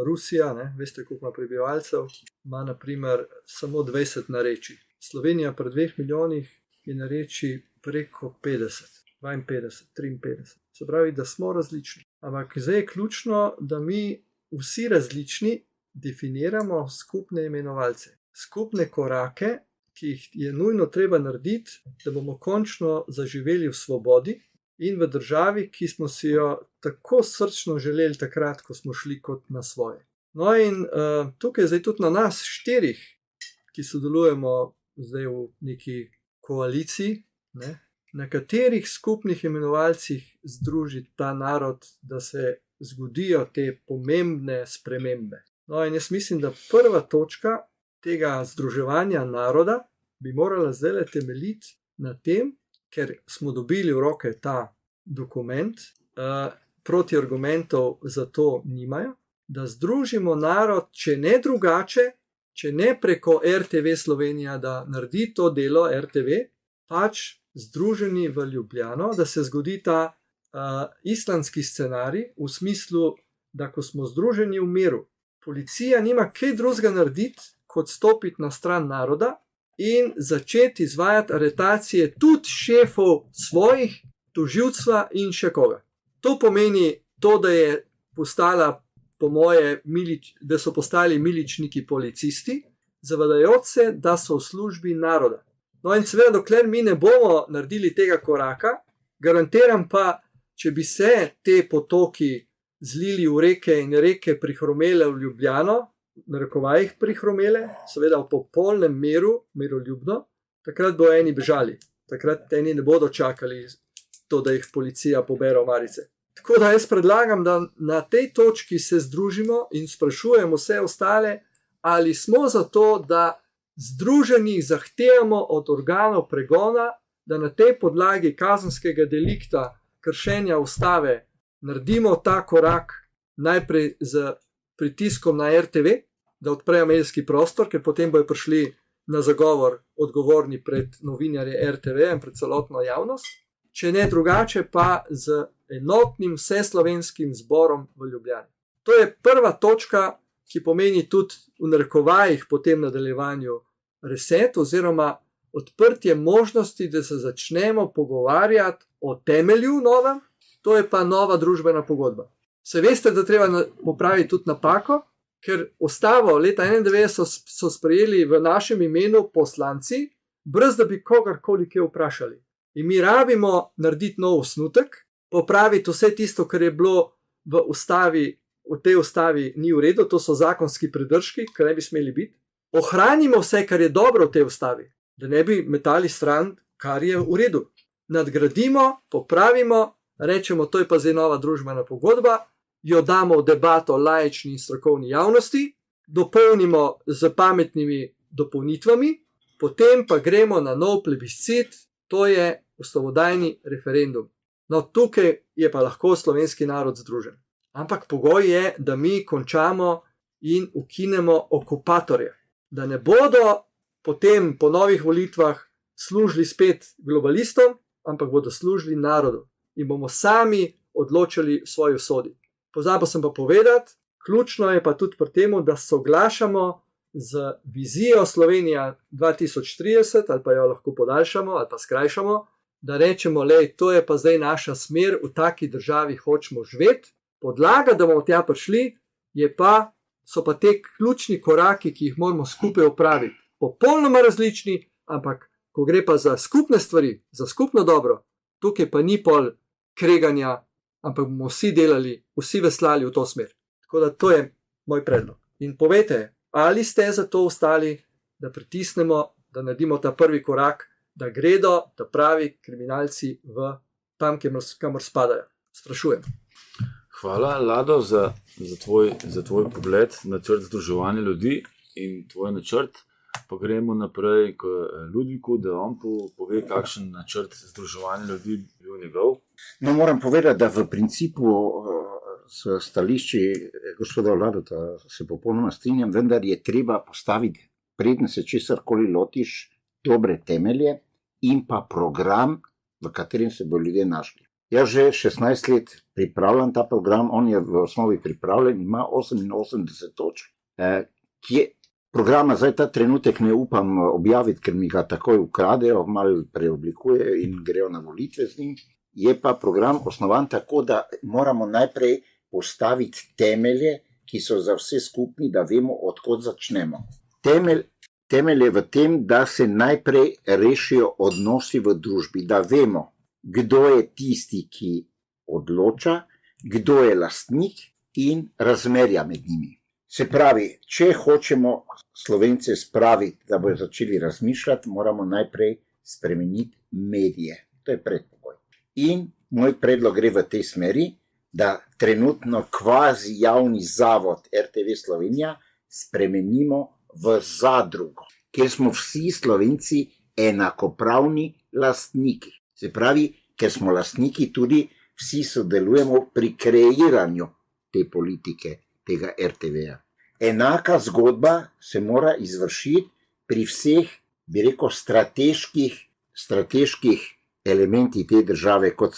Rusija, veste, koliko ima prebivalcev, ima naprimer samo 20 narečij. Slovenija pri 2 milijonih je narečij preko 50, 52, 53. Se pravi, da smo različni. Ampak zdaj je ključno, da mi vsi različni definiramo skupne imenovalce, skupne korake, ki jih je nujno treba narediti, da bomo končno zaživeli v svobodi in v državi, ki smo si jo tako srčno želeli takrat, ko smo šli kot na svoje. No in tukaj je zdaj tudi na nas 4, ki sodelujemo zdaj v neki koaliciji, na katerih skupnih imenovalcih združiti ta narod, da se zgodijo te pomembne spremembe. No in jaz mislim, da prva točka tega združevanja naroda bi morala zdaj temeljiti na tem, ker smo dobili v roke ta dokument, protiargumentov za to nimajo, da združimo narod, če ne drugače, če ne preko RTV Slovenija, da naredi to delo RTV, pač združeni v Ljubljano, da se zgodi ta islandski scenarij v smislu, da ko smo združeni v miru, policija nima kaj drugega narediti, kot stopiti na stran naroda in začeti izvajati aretacije tudi šefov svojih, tožilstva in še koga. To pomeni to, da je postala, po moje, da so postali miličniki policisti, zavedajoč se, da so v službi naroda. No in seveda, dokler mi ne bomo naredili tega koraka, garantiram pa, če bi se te potoki zlili v reke in reke prihromele v Ljubljano, narekovajih prihromele, seveda v popolnem miru, miroljubno, takrat bo eni bežali. Takrat eni ne bodo čakali to, da jih policija pobere v marice. Tako da jaz predlagam, da na tej točki se združimo in sprašujemo vse ostale, ali smo za to, da združenih zahtevamo od organov pregona, da na tej podlagi kazenskega delikta kršenja ustave naredimo ta korak najprej z pritiskom na RTV, da odprejo medijski prostor, ker potem bojo prišli na zagovor odgovorni pred novinarje RTV in pred celotno javnost, če ne drugače pa z enotnim vseslovenskim zborom v Ljubljani. To je prva točka, ki pomeni tudi v narekovajih potem nadaljevanju reset oziroma odprtje možnosti, da se začnemo pogovarjati o temelju novem, to je pa nova družbena pogodba. Se veste, da treba popraviti tudi napako, ker ustavo leta 1991 so sprejeli v našem imenu poslanci, brez da bi kogarkoli kaj vprašali. In mi rabimo narediti nov osnutek, popraviti vse tisto, kar je bilo v ustavi, v tej ustavi ni v redu, to so zakonski pridržki, ki ne bi smeli biti. Ohranimo vse, kar je dobro v tej ustavi, da ne bi metali stran kar je v redu. Nadgradimo, popravimo, rečemo, to je pa zdaj nova družbena pogodba, jo damo v debato laični in strokovni javnosti, dopolnimo z pametnimi dopolnitvami, potem pa gremo na nov plebiscit, to je ustavodajni referendum. No, tukaj je pa lahko slovenski narod združen. Ampak pogoj je, da mi končamo in ukinemo okupatorje. Da ne bodo potem po novih volitvah služili spet globalistom, ampak bodo služili narodu in bomo sami odločali svojo usodi. Pozabil sem pa povedati, ključno je pa tudi pri tem, da soglašamo z vizijo Slovenija 2030, ali pa jo lahko podaljšamo ali pa skrajšamo, da rečemo, lej, to je pa zdaj naša smer, v taki državi hočemo živeti. Podlaga, da bomo tja prišli, so pa te ključni koraki, ki jih moramo skupaj opraviti. Popolnoma različni, ampak ko gre pa za skupne stvari, za skupno dobro, tukaj pa ni pol kreganja, ampak bomo vsi delali, vsi veslali v to smer. Tako da to je moj predlog. In povejte, ali ste za to ostali, da pritisnemo, da naredimo ta prvi korak, da gredo ta pravi kriminalci v tam, kamor spadajo. Sprašujem. Hvala, Lado, za tvoj pogled na načrt združevanja ljudi in tvoj načrt. Pa gremo naprej k Ludviku, da on pove, kakšen načrt združevanja ljudi bi bil njegov. No, moram povedati, da v principu s stališči gospoda Vladota se popolnoma strinjam, vendar je treba postaviti, preden se česarkoli lotiš, dobre temelje in pa program, v katerem se bo ljudje našli. Jaz že 16 let pripravljam ta program, on je v osnovi pripravljen, ima 88 točk, programa zdaj ta trenutek ne upam objaviti, ker mi ga takoj ukradejo, malo preoblikujejo in grejo na volitve z njim. Je pa program osnovan tako, da moramo najprej postaviti temelje, ki so za vse skupni, da vemo, odkot začnemo. Temelj je v tem, da se najprej rešijo odnosi v družbi, da vemo, kdo je tisti, ki odloča, kdo je lastnik in razmerja med njimi. Se pravi, če hočemo Slovence spraviti, da bodo začeli razmišljati, moramo najprej spremeniti medije. To je predpogoj. In moj predlog gre v tej smeri, da trenutno kvazi javni zavod RTV Slovenija spremenimo v zadrugo, kjer smo vsi Slovenci enakopravni lastniki. Se pravi, ker smo lastniki, tudi vsi sodelujemo pri kreiranju te politike, tega RTV-ja. Enaka zgodba se mora izvršiti pri vseh, bi rekel, strateških elementih te države, kot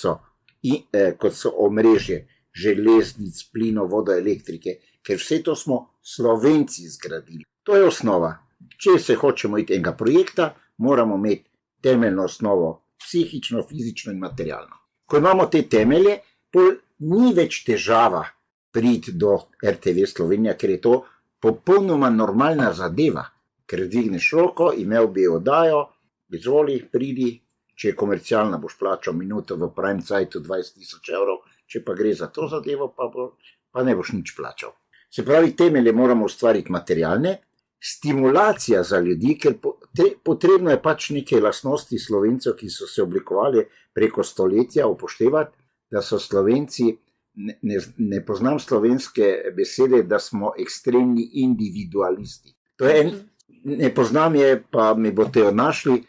so omrežje železnic, plino, vodo, elektrike, ker vse to smo Slovenci zgradili. To je osnova. Če se hočemo iti enega projekta, moramo imeti temeljno osnovo, psihično, fizično in materialno. Ko imamo te temelje, pol ni več težava priti do RTV Slovenija, ker je to popolnoma normalna zadeva, ker dvigneš roko, imel bi oddajo, izvoli, pridi, če je komercialna, boš plačal minuto v prime cajtu 20.000 evrov, če pa gre za to zadevo, pa ne boš nič plačal. Se pravi, temelje moramo ustvariti materialne, stimulacija za ljudi, ker potrebno je pač neke lastnosti Slovencev, ki so se oblikovali preko stoletja, upoštevati, da so Slovenci, ne poznam slovenske besede, da smo ekstremni individualisti. To je ne poznam je, pa mi boste jo našli,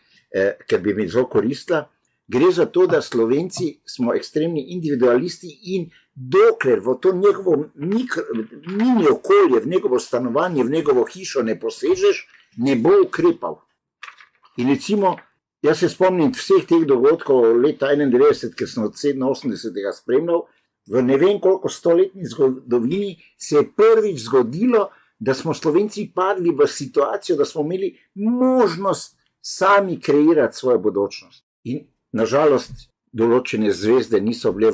ker bi mi zelo koristila. Gre za to, da Slovenci smo ekstremni individualisti in dokler v to njegovo mini okolje, v njegovo stanovanje, v njegovo hišo ne posežeš, ne bo ukrepal. In recimo, jaz se spomnim vseh teh dogodkov leta 91, ker sem od 87. spremljal, v ne vem koliko stoletni zgodovini se je prvič zgodilo, da smo Slovenci padli v situacijo, da smo imeli možnost sami kreirati svojo bodočnost. In nažalost, določene zvezde niso bile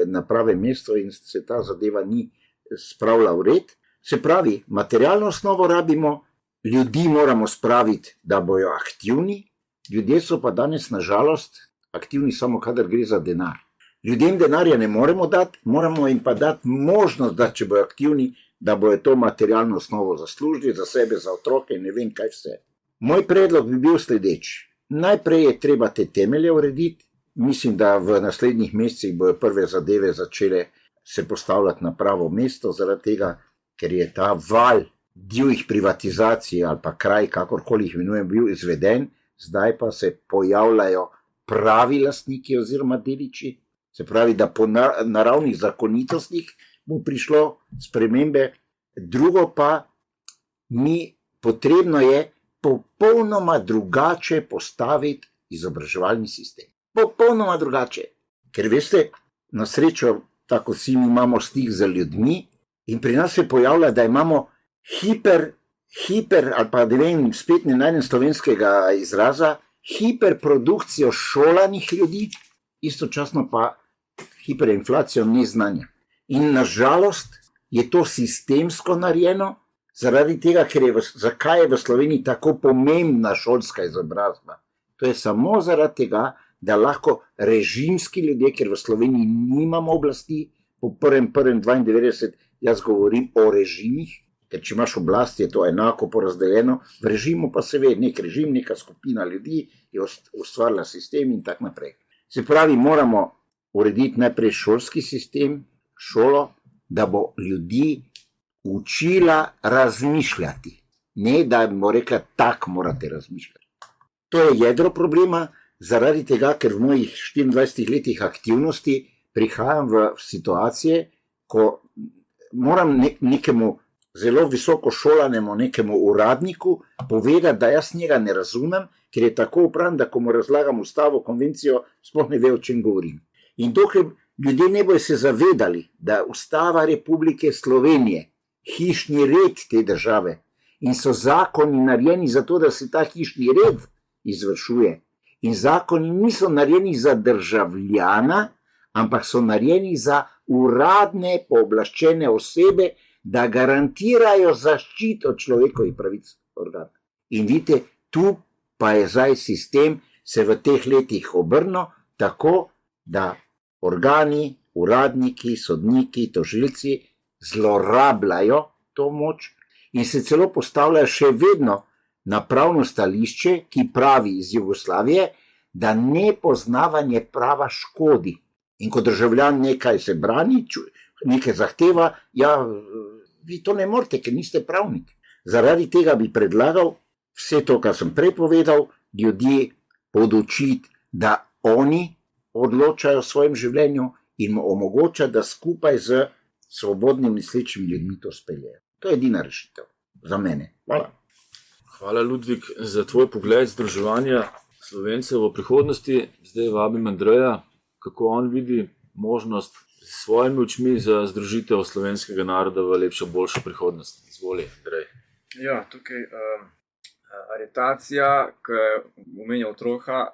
na pravem mestu in se ta zadeva ni spravila v red. Se pravi, materialno osnovo rabimo, ljudi moramo spraviti, da bojo aktivni, ljudje so pa danes nažalost aktivni samo, kadar gre za denar. Ljudem denarja ne moremo dati, moramo jim pa dati možnost, da če bojo aktivni, da bojo to materialno osnovo zaslužili za sebe, za otroke in ne vem kaj vse. Moj predlog bi bil sledeč. najprej je treba te temelje urediti. Mislim, da v naslednjih mesecih bojo prve zadeve začele se postavljati na pravo mesto, zaradi tega, ker je ta val divjih privatizacij ali pa kraj, kakorkoli jih imenujem, bil izveden, zdaj pa se pojavljajo pravi lastniki oziroma deliči. Se pravi, da po naravnih zakonitostih bo prišlo spremembe. Drugo pa, potrebno je popolnoma drugače postaviti izobraževalni sistem. Popolnoma drugače. Ker veste, na srečo, tako vsi mi imamo stik z ljudmi in pri nas se pojavlja, da imamo hiper, ali pa ne vem, spet ne najdem slovenskega izraza, hiperprodukcijo šolanih ljudi, istočasno pa hiperinflacijo neznanja. In nažalost je to sistemsko narejeno, zaradi tega, zakaj je v Sloveniji tako pomembna šolska izobrazba. To je samo zaradi tega, da lahko režimski ljudje, ker v Sloveniji nimamo oblasti, po 1.1.92, jaz govorim o režimih, ker če imaš oblast, je to enako porazdeljeno, v režimu pa se ve, nek režim, neka skupina ljudi je ustvarila sistem in tako naprej. Se pravi, moramo urediti najprej šolski sistem, šolo, da bo ljudi učila razmišljati. Ne, da bomo rekla, tak morate razmišljati. To je jedro problema, zaradi tega, ker v mojih 24 letih aktivnosti prihajam v situacije, ko moram nekemu zelo visoko šolanemu nekemu uradniku povedati, da jaz njega ne razumem, ker je tako upravljen, da ko mu razlagam ustavo, konvencijo, sploh ne ve, o čem govorim. In dokler ljudje ne bojo se zavedali, da Ustava Republike Slovenije, hišni red te države in so zakoni narejeni za to, da se ta hišni red izvršuje. In zakoni niso narejeni za državljana, ampak so narejeni za uradne, pooblaščene osebe, da garantirajo zaščito človekovih pravic organov. In vidite, tu pa je zdaj sistem se v teh letih obrnil tako, da organi, uradniki, sodniki, tožilci zlorabljajo to moč in se celo postavljajo še vedno na pravno stališče, ki pravi iz Jugoslavije, da nepoznavanje prava škodi. In ko državljan nekaj se brani, nekaj zahteva, ja, vi to ne morete, ker niste pravnik. Zaradi tega bi predlagal vse to, kar sem prej povedal, ljudi podučiti, da oni odločajo o svojem življenju in mu omogoča, da skupaj z svobodnim mislečimi ljudmi to speljejo. To je edina rešitev za mene. Hvala. Hvala, Ludvik, za tvoj pogled združevanja Slovencev v prihodnosti. Zdaj vabim Andreja, kako on vidi možnost s svojimi očmi za združitev slovenskega naroda v lepšo, boljšo prihodnost. Izvoli, Andrej. Ja, tukaj aretacija, ki je omenjal Troha,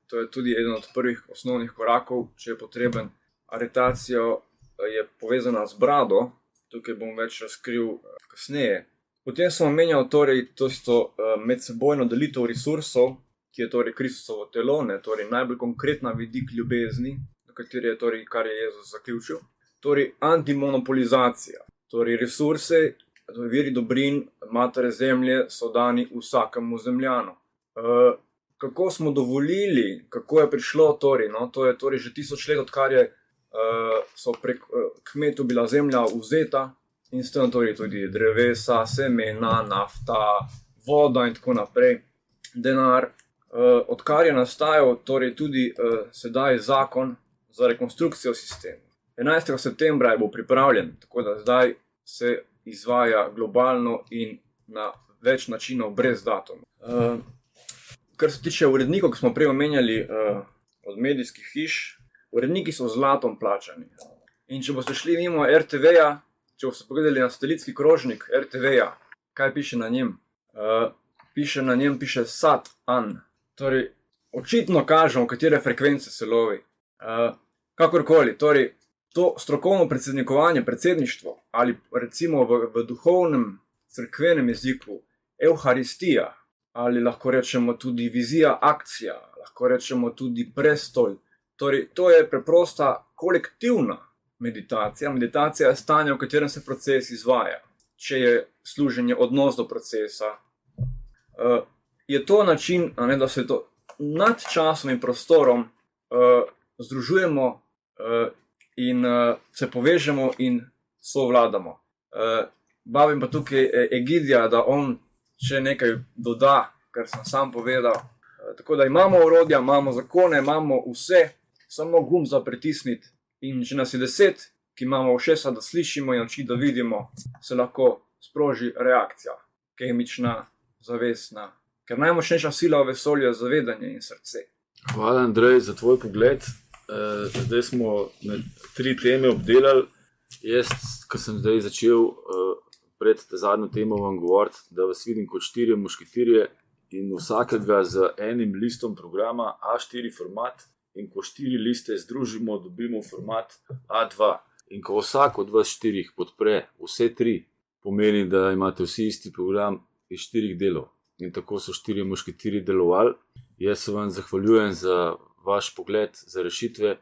to je tudi eden od prvih osnovnih korakov, če je potreben. Aretacijo je povezana z brado, tukaj bom več razkril kasneje. Potem sem omenjal torej to medsebojno delitev resursov, ki je torej Kristusovo telo, torej najbolj konkretna vidik ljubezni, na kateri je torej, kar je Jezus zaključil. Torej antimonopolizacija, torej resurse, viri dobrin, matere zemlje so dani vsakemu zemljanu. Kako smo dovolili, kako je prišlo torej, to je torej že 1000 let, odkar so prek kmetov bila zemlja vzeta in s tem torej tudi drevesa, semena, nafta, voda in tako naprej, denar. Odkar je nastajal torej tudi sedaj zakon za rekonstrukcijo sistema. 11. septembra je bil pripravljen, tako da zdaj se izvaja globalno in na več načinov brez datuma. Kar se tiče urednikov, ki smo prej omenjali od medijskih hiš, uredniki so zlatom plačani. In če boste šli mimo RTV-ja, če boste pogledali na satelitski krožnik RTV-ja, kaj piše na njem? Piše Sat-An. Torej, očitno kažemo, katere frekvence se lovi. Kakorkoli, torej, to strokovno predsednikovanje, predsedništvo ali recimo v duhovnem, cerkvenem jeziku Evharistija, ali lahko rečemo tudi vizija, akcija, lahko rečemo tudi prestol. Torej, to je preprosta kolektivna meditacija. Meditacija je stanje, v katerem se proces izvaja. Če je služenje odnos do procesa, je to način, da se to nad časom in prostorom združujemo in se povežemo in sovladamo. Bavim pa tukaj Egidija, da on še nekaj doda, kar sem sam povedal. Tako da imamo orodja, imamo zakone, imamo vse, samo gumb za pritisniti. In če nas je 10, ki imamo ušesa, da slišimo in oči, da vidimo, se lahko sproži reakcija, kemična, zavestna. Ker najmočnejša sila v vesolju je zavedanje in srce. Hvala, Andrej, za tvoj pogled. Zdaj smo 3 teme obdelali. Jaz, ko sem zdaj začel pred zadnjo temo vam govoriti, da vas vidim kot 4 mušketirje in vsakega z enim listom programa A4 format, in ko 4 liste združimo, dobimo format A2. In ko vsak od vas 4 podpre vse 3, pomeni, da imate vsi isti program iz 4 delov. In tako so 4 mušketirji delovali. Jaz se vam zahvaljujem za vaš pogled, za rešitve.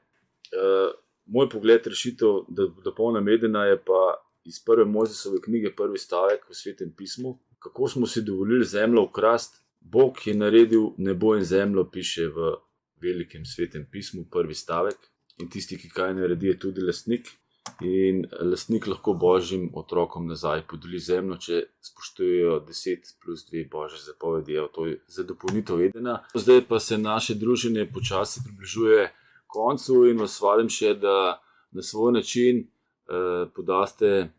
Moj pogled rešitev, da polna medena, je pa iz prve Mojzesove knjige, prvi stavek v Svetem pismu. Kako smo si dovolili zemljo ukrast? Bog je naredil nebo in zemljo, piše v velikem Svetem pismu, prvi stavek. In tisti, ki kaj naredi, je tudi lastnik. In lastnik lahko božjim otrokom nazaj podeli zemljo, če spoštujejo 10+2 božje zapovedi. To je za dopolnitev vedena. Zdaj pa se naše druženje počasi približuje koncu in vas valim še, da na svoj način podaste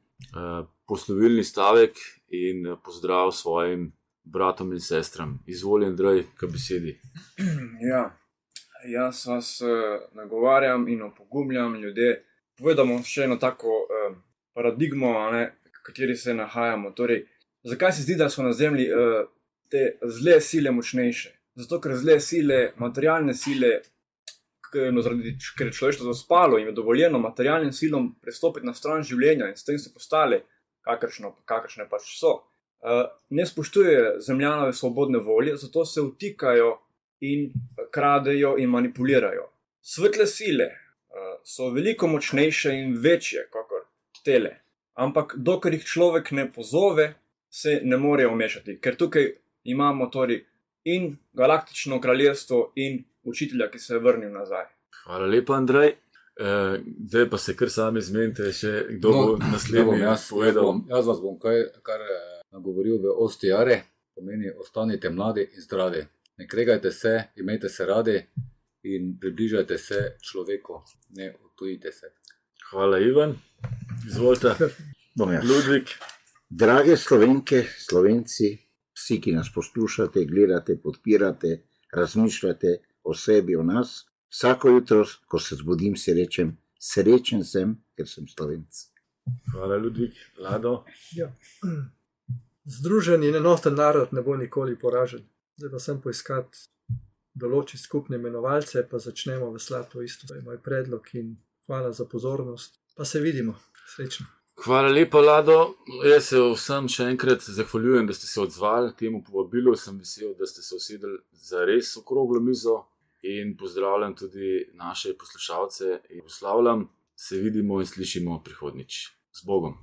poslovilni stavek in pozdrav svojim bratom in sestram. Izvoli, Andrej, k besedi. Ja, jaz vas nagovarjam in opogumljam ljudje. Povedamo še eno tako paradigmo, v kateri se nahajamo. Torej, zakaj se zdi, da so na zemlji te zle sile močnejše? Zato, ker zle sile, materialne sile, ker je človeštvo zaspalo in je dovoljeno materialnim silom prestopiti na stran življenja in s tem so postale, kakršne pač so. Ne spoštuje zemljanove svobodne volje, zato se vtikajo in kradejo in manipulirajo. Svetle sile so veliko močnejše in večje kakor tele, ampak dokler jih človek ne pozove, se ne morejo vmešati, ker tukaj imamo torej in galaktično kraljestvo in učitelja, ki se je vrnil nazaj. Hvala lepa, Andrej. Zdaj pa se kar sami zmenite, še kdo bo naslednji povedal. Jaz vas bom kar nagovoril v ostijare, pomeni ostanite mladi in zdravi. Ne kregajte se, imejte se radi in približajte se človeku, ne odtujite se. Hvala, Ivan. Izvolite. Bom jaz. Ludvik. Drage Slovenke, Slovenci, vsi, ki nas poslušate, gledate, podpirate, razmišljate o sebi, o nas, vsako jutro, ko se zbudim, si rečem, srečen sem, ker sem Slovenc. Hvala, Ludvik. Lado. Ja. Združen in enoten narod ne bo nikoli poražen. Zdaj pa sem poiskati, določiti skupne imenovalce, pa začnemo veslati to isto. To je moj predlog in hvala za pozornost. Pa se vidimo. Srečno. Hvala lepa, Lado. Jaz se vsem še enkrat zahvaljujem, da ste se odzvali temu povabilu. Sem vesel, da ste se usedli za res okroglo mizo in pozdravljam tudi naše poslušalce in poslavljam. Se vidimo in slišimo prihodnjič. Z Bogom.